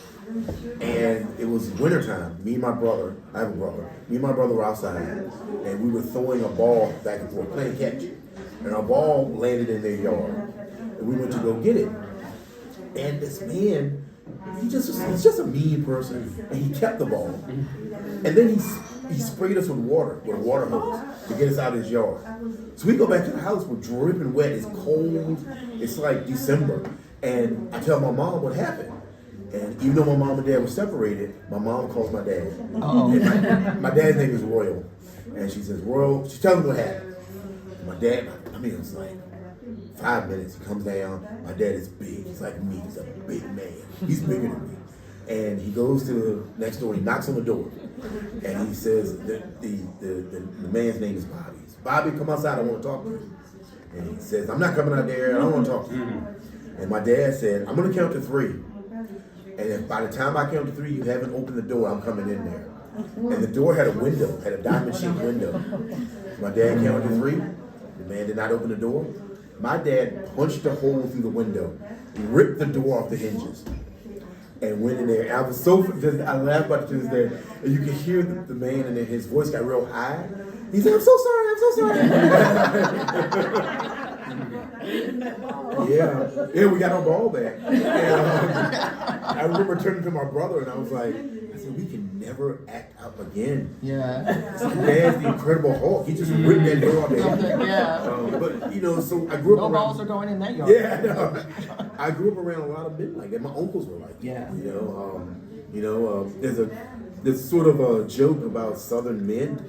And it was wintertime. Me and my brother, I have a brother. Me and my brother were outside, and we were throwing a ball back and forth, playing catch. And our ball landed in their yard, and we went to go get it. And this man, he's just a mean person, and he kept the ball. And then he sprayed us with a water hose to get us out of his yard. So we go back to the house, we're dripping wet, it's cold, it's like December. And I tell my mom what happened. And even though my mom and dad were separated, my mom calls my dad. And my dad's name is Royal. And she says, "Royal," she tells me what happened. My dad, it was like 5 minutes, he comes down, my dad is big, he's like me, he's a big man. He's bigger than me. And he goes to the next door, he knocks on the door, and he says, the man's name is Bobby. "Bobby, come outside, I want to talk to you." And he says, "I'm not coming out there, I don't want to talk to you." And my dad said, "I'm going to count to 3. And if by the time I count to 3, you haven't opened the door, I'm coming in there." And the door had a window, had a diamond-shaped window. My dad counted to 3. The man did not open the door. My dad punched a hole through the window, ripped the door off the hinges, and went in there. And I laughed about it to this day. And you could hear the man, and then his voice got real high. He said, I'm so sorry. Yeah, we got our ball back. And, I remember turning to my brother, and I was like, we can never act up again. Yeah. Dad's the Incredible Hulk. He just ripped that door off the head. Yeah. But, you know, so I grew up around... No balls are going in that yard. Yeah, no. I grew up around a lot of men like that. My uncles were like that. Yeah. There's sort of a joke about Southern men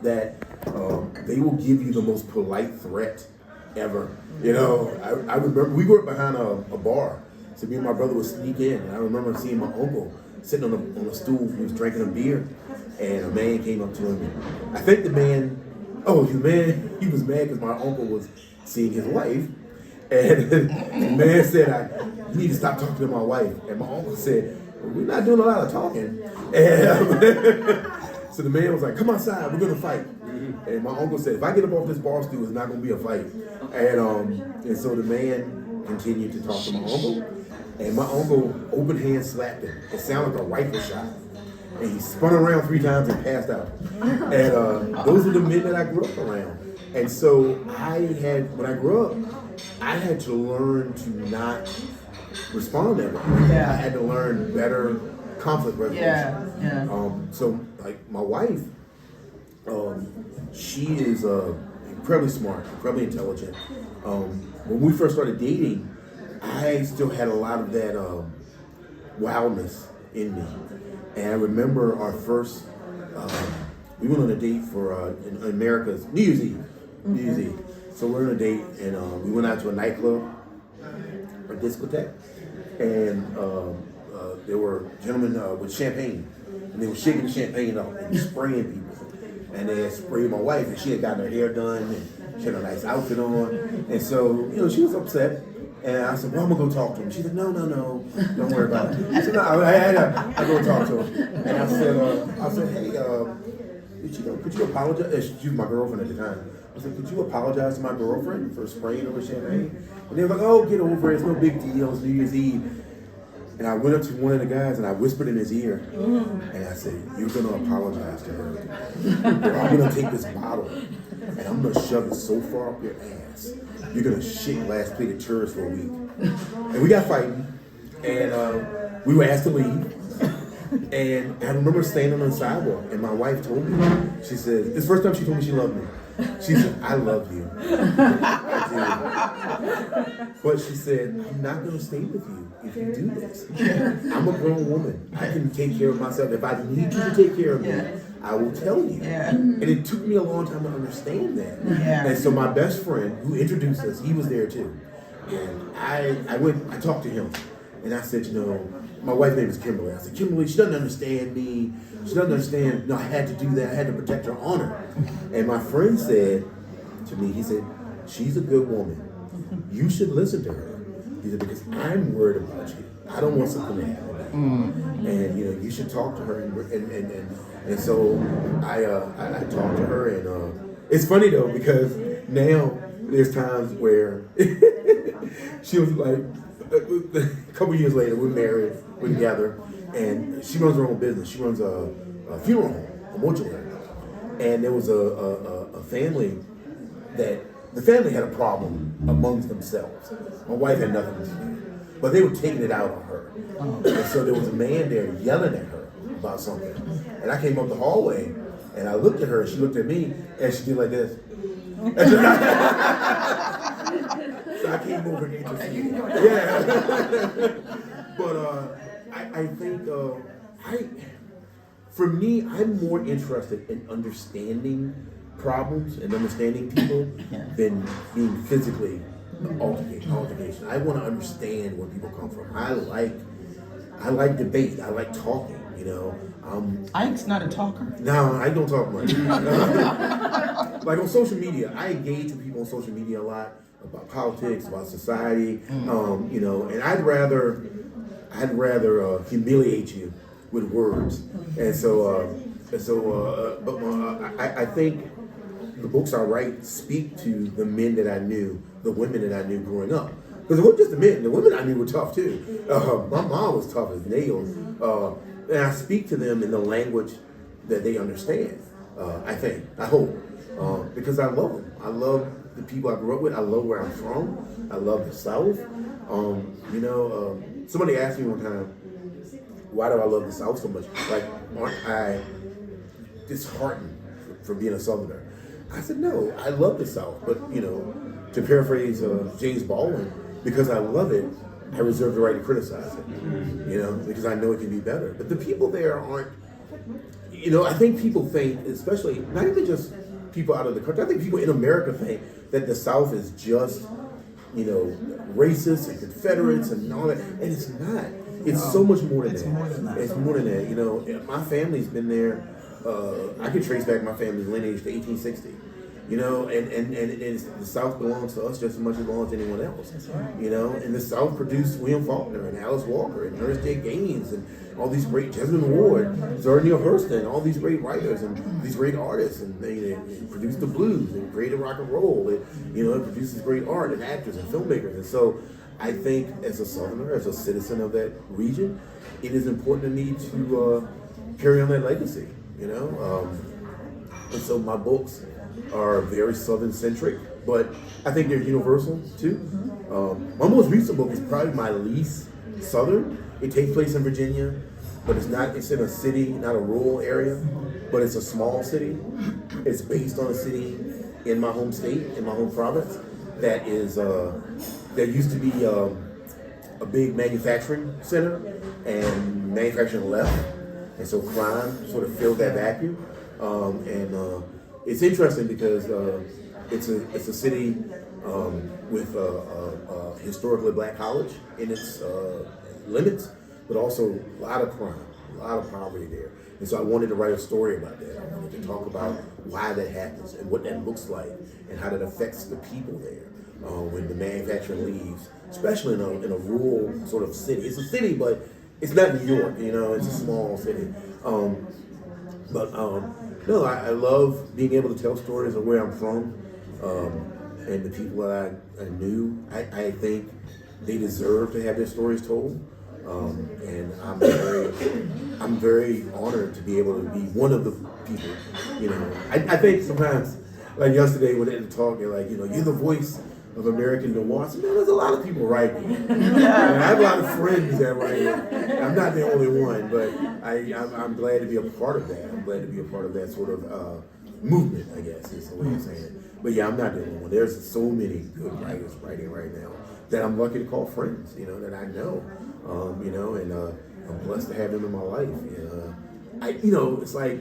that they will give you the most polite threat ever. You know, I remember we grew up behind a bar. So me and my brother would sneak in, and I remember seeing my uncle sitting on a stool. He was drinking a beer, and a man came up to him. I think he was mad because my uncle was seeing his wife, and the man said, "You need to stop talking to my wife." And my uncle said, "Well, we're not doing a lot of talking." And so the man was like, "Come outside, we're gonna fight." And my uncle said, "If I get up off this bar stool, it's not gonna be a fight." And so the man continued to talk to my uncle, and my uncle open hand slapped him. It sounded like a rifle shot. And he spun around 3 times and passed out. And those are the men that I grew up around. And so when I grew up, I had to learn to not respond that way. Yeah. I had to learn better conflict resolution. Yeah. So like my wife, she is incredibly smart, incredibly intelligent. When we first started dating, I still had a lot of that wildness in me. And I remember our first, we went on a date for in America's New Year's Eve. New Year's Eve. So we're on a date, and we went out to a nightclub, a discotheque, and there were gentlemen with champagne, and they were shaking the champagne up and spraying people. And they had sprayed my wife, and she had gotten her hair done, and she had a nice outfit on, and so she was upset. And I said, "Well, I'm gonna go talk to him." She said, "No, don't worry about it." I said, "No, I go talk to him." And I said, "Hey, could you apologize?" She was my girlfriend at the time. I said, "Could you apologize to my girlfriend for spraying over champagne?" And they were like, "Oh, get over it. It's no big deal. It's New Year's Eve." And I went up to one of the guys and I whispered in his ear, and I said, "You're gonna apologize to her. Or I'm gonna take this bottle and I'm gonna shove it so far up your ass, you're gonna shit last plate of churros for a week." And we got fighting, and we were asked to leave. And I remember standing on the sidewalk, and my wife told me, she said, this first time she told me she loved me. She said, "I love you." I did. But she said, "I'm not going to stay with you if you do this. I'm a grown woman. I can take care of myself. If I need you to take care of me, I will tell you." And it took me a long time to understand that. And so my best friend who introduced us, he was there too. And I talked to him, and I said, my wife's name is Kimberly. I said, "Kimberly, she doesn't understand me. She doesn't understand, I had to do that. I had to protect her honor." And my friend said to me, he said, "She's a good woman. You should listen to her." He said, "Because I'm worried about you. I don't want something to happen to you. And you should talk to her." And so I talked to her, and it's funny though, because now there's times where she was like, a couple years later, we're married, we're together, and she runs her own business. She runs a funeral home, a mortuary. And there was a family that, the family had a problem amongst themselves. My wife had nothing to do, but they were taking it out on her. And so there was a man there yelling at her about something. And I came up the hallway, and I looked at her, and she looked at me, and she did like this. So I came over and interceded. Yeah. But I think, for me, I'm more interested in understanding problems and understanding people than being physically altercation. I want to understand where people come from. I like debate. I like talking. Ike's not a talker. No, I don't talk much. Like on social media, I engage with people on social media a lot about politics, about society, and I'd rather humiliate you with words. And I think the books I write speak to the men that I knew, the women that I knew growing up. Because it wasn't just the men; the women I knew were tough too. My mom was tough as nails. And I speak to them in the language that they understand, I hope, because I love them. I love the people I grew up with. I love where I'm from. I love the South. Somebody asked me one time, why do I love the South so much? Like, aren't I disheartened for being a Southerner? I said, no, I love the South. But, to paraphrase James Baldwin, because I love it, I reserve the right to criticize it, because I know it can be better. But the people there aren't, I think people think, especially, not even just people out of the country, I think people in America think that the South is just, racists and Confederates and all that, and it's not. It's so much more than that. It's more than that. My family's been there I could trace back my family's lineage to 1860. You know, and the South belongs to us just as much as it belongs to anyone else. That's right. You know, and the South produced William Faulkner and Alice Walker and Ernest J. Gaines and all these great, Jessamine Ward, Zora Neale Hurston, all these great writers and these great artists, and they produced the blues and created rock and roll. It produces great art and actors and filmmakers. And so I think as a Southerner, as a citizen of that region, it is important to me to carry on that legacy, you know? And so my books are very Southern centric, but I think they're universal too. My most recent book is probably my least Southern. It takes place in Virginia, but it's in a city, not a rural area, but it's a small city. It's based on a city in my home state, in my home province, that used to be a big manufacturing center, and manufacturing left, and so crime sort of filled that vacuum. It's interesting because it's a city with a historically black college in its limits, but also a lot of crime, a lot of poverty there. And so I wanted to write a story about that. I wanted to talk about why that happens and what that looks like and how that affects the people there when the manufacturing leaves, especially in a rural sort of city. It's a city, but it's not New York, you know, it's a small city. No, I love being able to tell stories of where I'm from and the people that I knew. I think they deserve to have their stories told, and I'm very honored to be able to be one of the people. You know, I think sometimes, like yesterday when they were talking, like, you know, you're the voice of American noir. I said, man, there's a lot of people writing. And I have a lot of friends that write. I'm not the only one, but I'm glad to be a part of that. I'm glad to be a part of that sort of movement, I guess, is the way of saying it. But yeah, I'm not the only one. There's so many good writers writing right now that I'm lucky to call friends, you know, that I know, you know, and I'm blessed to have them in my life. It's like,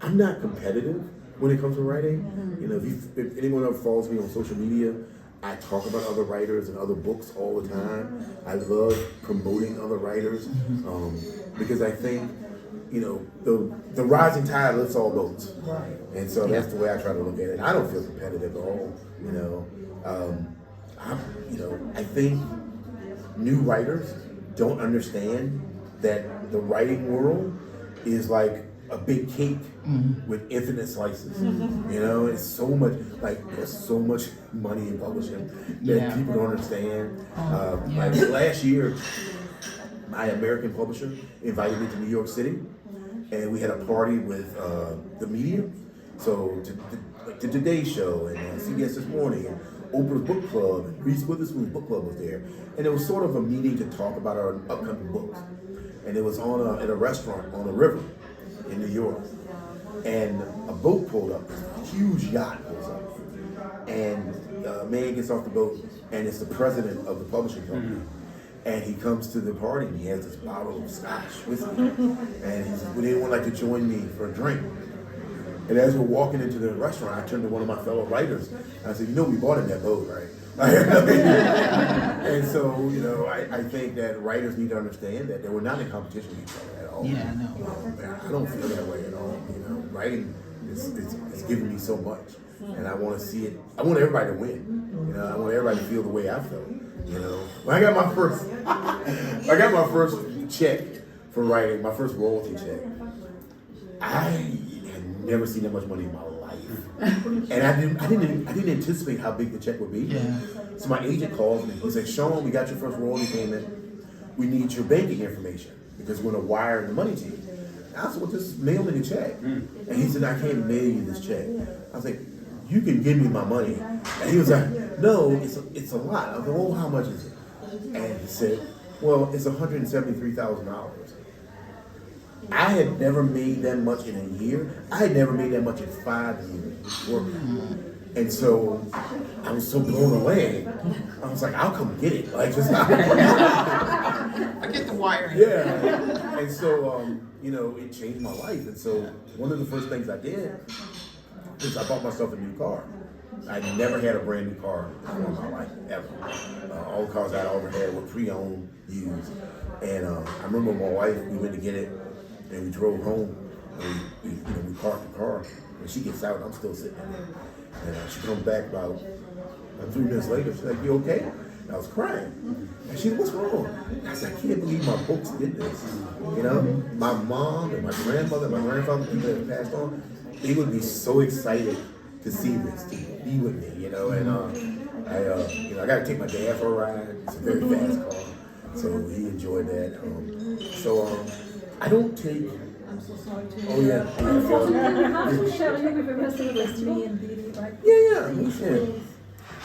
I'm not competitive when it comes to writing. You know, if anyone ever follows me on social media, I talk about other writers and other books all the time. I love promoting other writers because I think, you know, the rising tide lifts all boats. And so that's the way I try to look at it. I don't feel competitive at all, you know. I think new writers don't understand that the writing world is like a big cake with infinite slices. You know, it's so much, like, there's so much money in publishing that people don't understand. Like last year, my American publisher invited me to New York City, and we had a party with the media. So the Today Show and CBS This Morning and Oprah's Book Club and Reese Witherspoon's book club was there, and it was sort of a meeting to talk about our upcoming books. And it was at a restaurant on the river in New York, and a boat pulled up, a huge yacht pulls up, and a man gets off the boat, and it's the president of the publishing company. And he comes to the party, and he has this bottle of Scotch whiskey, and he says, would anyone like to join me for a drink? And as we're walking into the restaurant, I turned to one of my fellow writers, and I said, you know, we bought in that boat, right? And so, you know, I think that writers need to understand that we're not in competition with each other at all. Yeah, I know. I don't feel that way at all. You know, writing is giving me so much, and I want to see it. I want everybody to win. You know, I want everybody to feel the way I felt. You know, when I got my first check for writing, my first royalty check, I had never seen that much money in my life, and I didn't anticipate how big the check would be. Yeah. So my agent calls me. He said, Sean, we got your first royalty payment. We need your banking information because we're going to wire the money to you. I said, well, just mail me the check. And he said, I can't mail you this check. I was like, you can give me my money. And he was like, no, it's a lot. I was like, well, how much is it? And he said, well, it's $173,000. I had never made that much in a year. I had never made that much in 5 years working. And so I was so blown away. I was like, I'll come get it. Like, just I get the wiring. Yeah. And so, you know, it changed my life. And so one of the first things I did is I bought myself a new car. I never had a brand new car before in my life, ever. All the cars I ever had were pre-owned, used. And I remember my wife, we went to get it, and we drove home, we park the car, and she gets out, I'm still sitting there. And she comes back about 3 minutes later, she's like, "You okay?" And I was crying. And she said, "What's wrong?" I said, "I can't believe my books did this." You know, my mom and my grandmother, my grandfather, people that have passed on, they would be so excited to see this, to be with me, you know. And I got to take my dad for a ride. It's a very fast car, so he enjoyed that. I don't take. I'm so sorry to Oh yeah. how to share you with the rest of the me and Billy, right? Yeah.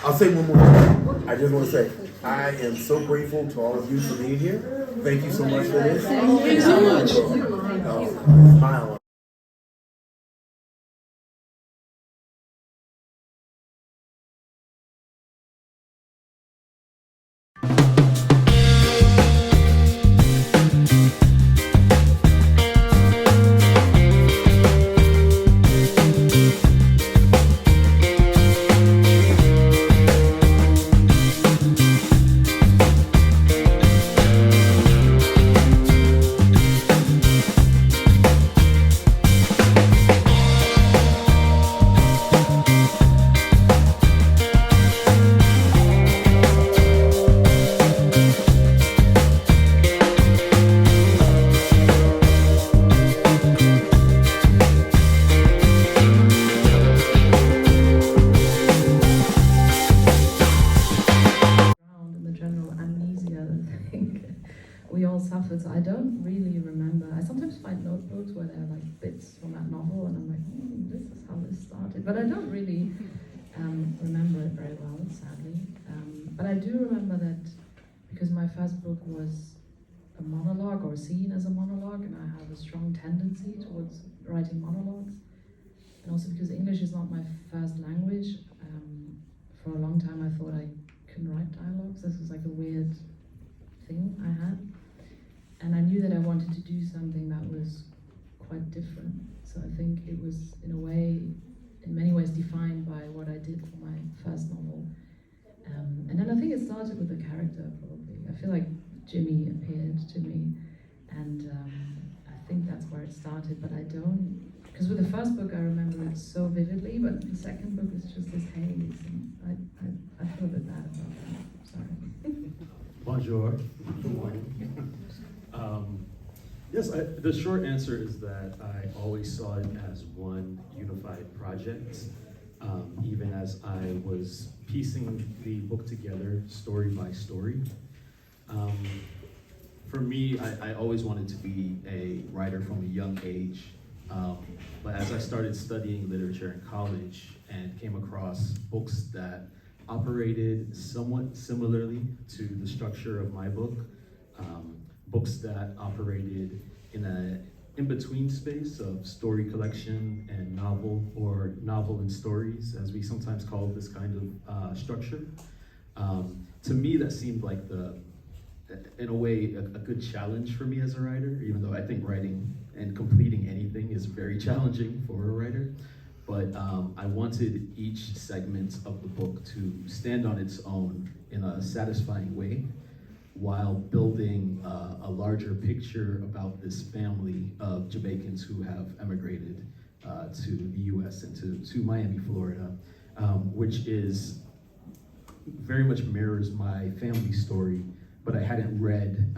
I'll say one more thing. I just want to say, I am so grateful to all of you for being here. Thank you so much for this. Thank you so much. Smile. we all suffered. So I don't really remember. I sometimes find notebooks where there are like bits from that novel, and I'm like, this is how this started. But I don't really remember it very well, sadly. But I do remember that because my first book was a monologue, or seen as a monologue, and I have a strong tendency towards writing monologues. And also because English is not my first language. For a long time I thought I couldn't write dialogues. This was like a weird thing I had. And I knew that I wanted to do something that was quite different. So I think it was, in a way, in many ways defined by what I did for my first novel. And then I think it started with the character, probably. I feel like Jimmy appeared to me, and I think that's where it started, but I don't, because with the first book I remember it so vividly, but the second book is just this haze, and I feel a bit bad about that, sorry. Bonjour, good morning. Yes, the short answer is that I always saw it as one unified project, even as I was piecing the book together story by story. For me, I always wanted to be a writer from a young age, but as I started studying literature in college and came across books that operated somewhat similarly to the structure of my book, books that operated in an in-between space of story collection and novel, or novel and stories, as we sometimes call this kind of structure. To me, that seemed like in a way, a good challenge for me as a writer, even though I think writing and completing anything is very challenging for a writer. But I wanted each segment of the book to stand on its own in a satisfying way, while building a larger picture about this family of Jamaicans who have emigrated to the US and to Miami, Florida, which is very much mirrors my family story, but I hadn't read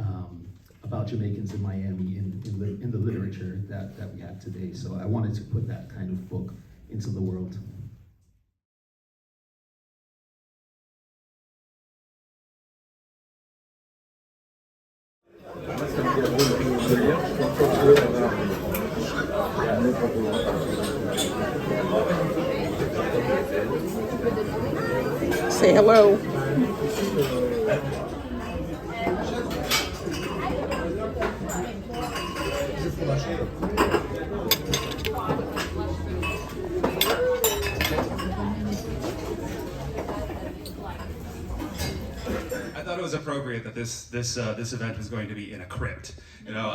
about Jamaicans in Miami in the literature that we have today. So I wanted to put that kind of book into the world. Say hello. I thought it was appropriate that this event was going to be in a crypt. You know,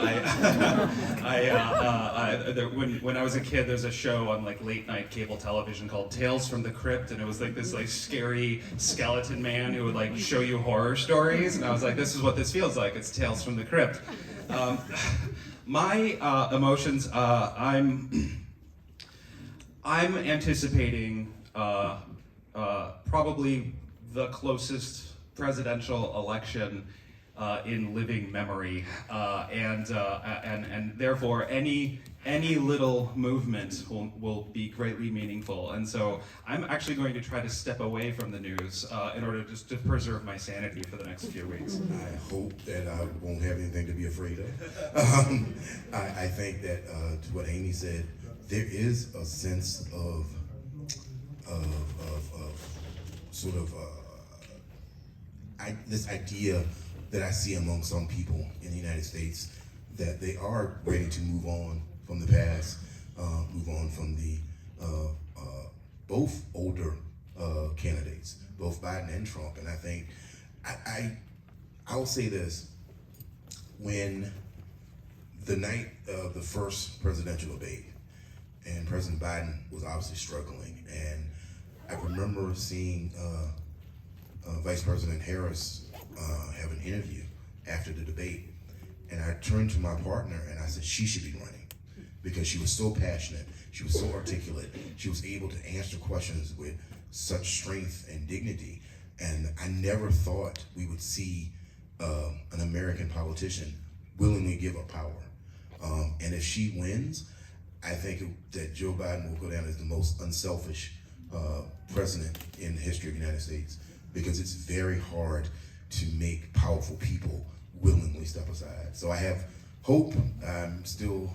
when I was a kid, there's a show on like late night cable television called Tales from the Crypt, and it was like this like scary skeleton man who would like show you horror stories, and I was like, this is what this feels like. It's Tales from the Crypt. My emotions, I'm anticipating probably the closest presidential election in living memory, and therefore any little movement will be greatly meaningful. And so I'm actually going to try to step away from the news in order just to preserve my sanity for the next few weeks. I hope that I won't have anything to be afraid of. I think that to what Amy said, there is a sense of sort of this idea that I see among some people in the United States that they are ready to move on from the past, move on from the both older candidates, both Biden and Trump. And I think I'll say this: when the night of the first presidential debate, and President Biden was obviously struggling, and I remember seeing Vice President Harris have an interview after the debate, and I turned to my partner and I said she should be running because she was so passionate, she was so articulate, she was able to answer questions with such strength and dignity, and I never thought we would see an American politician willingly give up power. And if she wins, I think that Joe Biden will go down as the most unselfish president in the history of the United States, because it's very hard to make powerful people willingly step aside. So I have hope. I'm still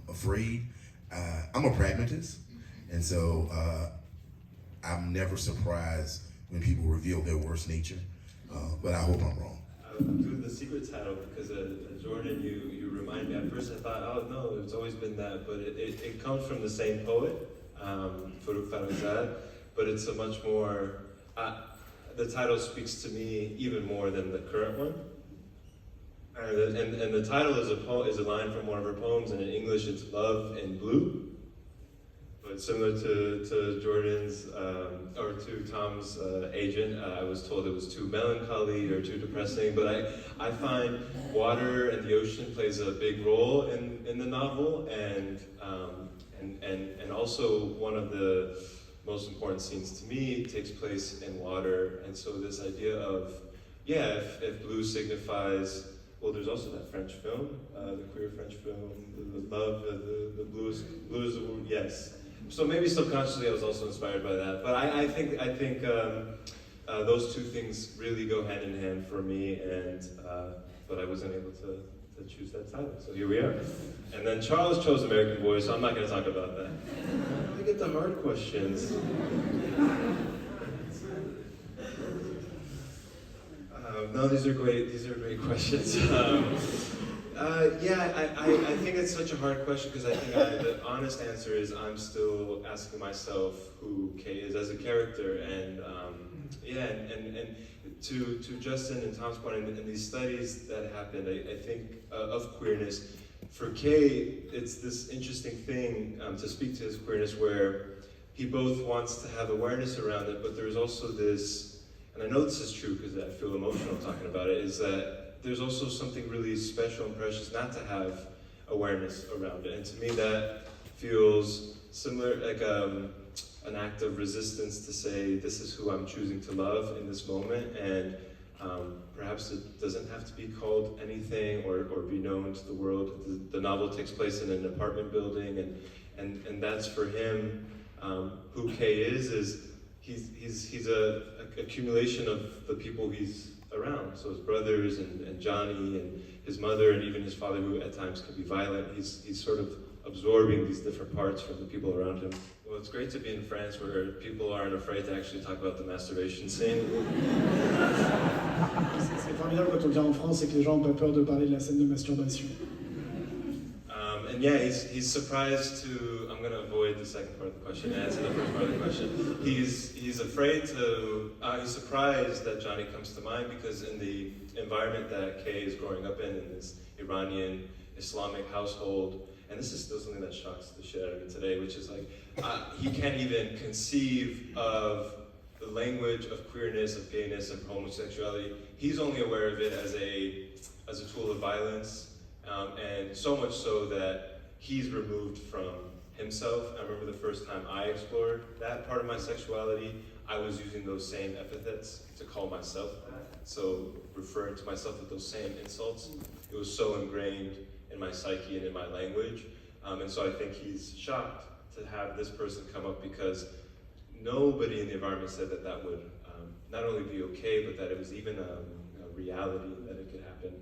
afraid. I'm a pragmatist, and so I'm never surprised when people reveal their worst nature, but I hope I'm wrong. Do the secret title, because Jordan, you remind me. At first I thought, oh no, it's always been that, but it comes from the same poet, Farouk Farrokhzad, but it's a much more, the title speaks to me even more than the current one. And the title is a line from one of her poems, and in English it's Love in Blue. But similar to Jordan's, or to Tom's agent, I was told it was too melancholy or too depressing, but I find water and the ocean plays a big role in the novel, and also one of the most important scenes to me takes place in water, and so this idea of, yeah, if blue signifies, well, there's also that French film, the queer French film, the love, the blue is the word, yes. So maybe subconsciously I was also inspired by that. But I think those two things really go hand in hand for me, and but I wasn't able to choose that title. So here we are. And then Charles chose American Boy, so I'm not going to talk about that. I get the hard questions. No, these are great. These are great questions. I think it's such a hard question because I think the honest answer is I'm still asking myself who Kay is as a character, and to Justin and Tom's point, in these studies that happened, I think of queerness, for Kay, it's this interesting thing to speak to his queerness where he both wants to have awareness around it, but there's also this, and I know this is true because I feel emotional talking about it, is that there's also something really special and precious not to have awareness around it. And to me that feels similar, like an act of resistance to say, this is who I'm choosing to love in this moment, and perhaps it doesn't have to be called anything or be known to the world. The novel takes place in an apartment building, and that's for him, who Kay is he's a accumulation of the people he's around. So his brothers and Johnny and his mother and even his father, who at times can be violent. He's sort of absorbing these different parts from the people around him. Well, it's great to be in France where people aren't afraid to actually talk about the masturbation scene. C'est formidable quand on vient en France et que les gens n'ont pas peur de parler de la scène de masturbation. And yeah, he's surprised to, I'm going to avoid the second part of the question and answer the first part of the question. He's afraid to, he's surprised that Johnny comes to mind because in the environment that Kay is growing up in this Iranian Islamic household, and this is still something that shocks the shit out of me today, which is like, he can't even conceive of the language of queerness, of gayness, of homosexuality. He's only aware of it as a tool of violence, and so much so that he's removed from himself. I remember the first time I explored that part of my sexuality, I was using those same epithets to call myself that. So referring to myself with those same insults, it was so ingrained in my psyche and in my language. And so I think he's shocked to have this person come up, because nobody in the environment said that that would not only be okay, but that it was even a reality that it could happen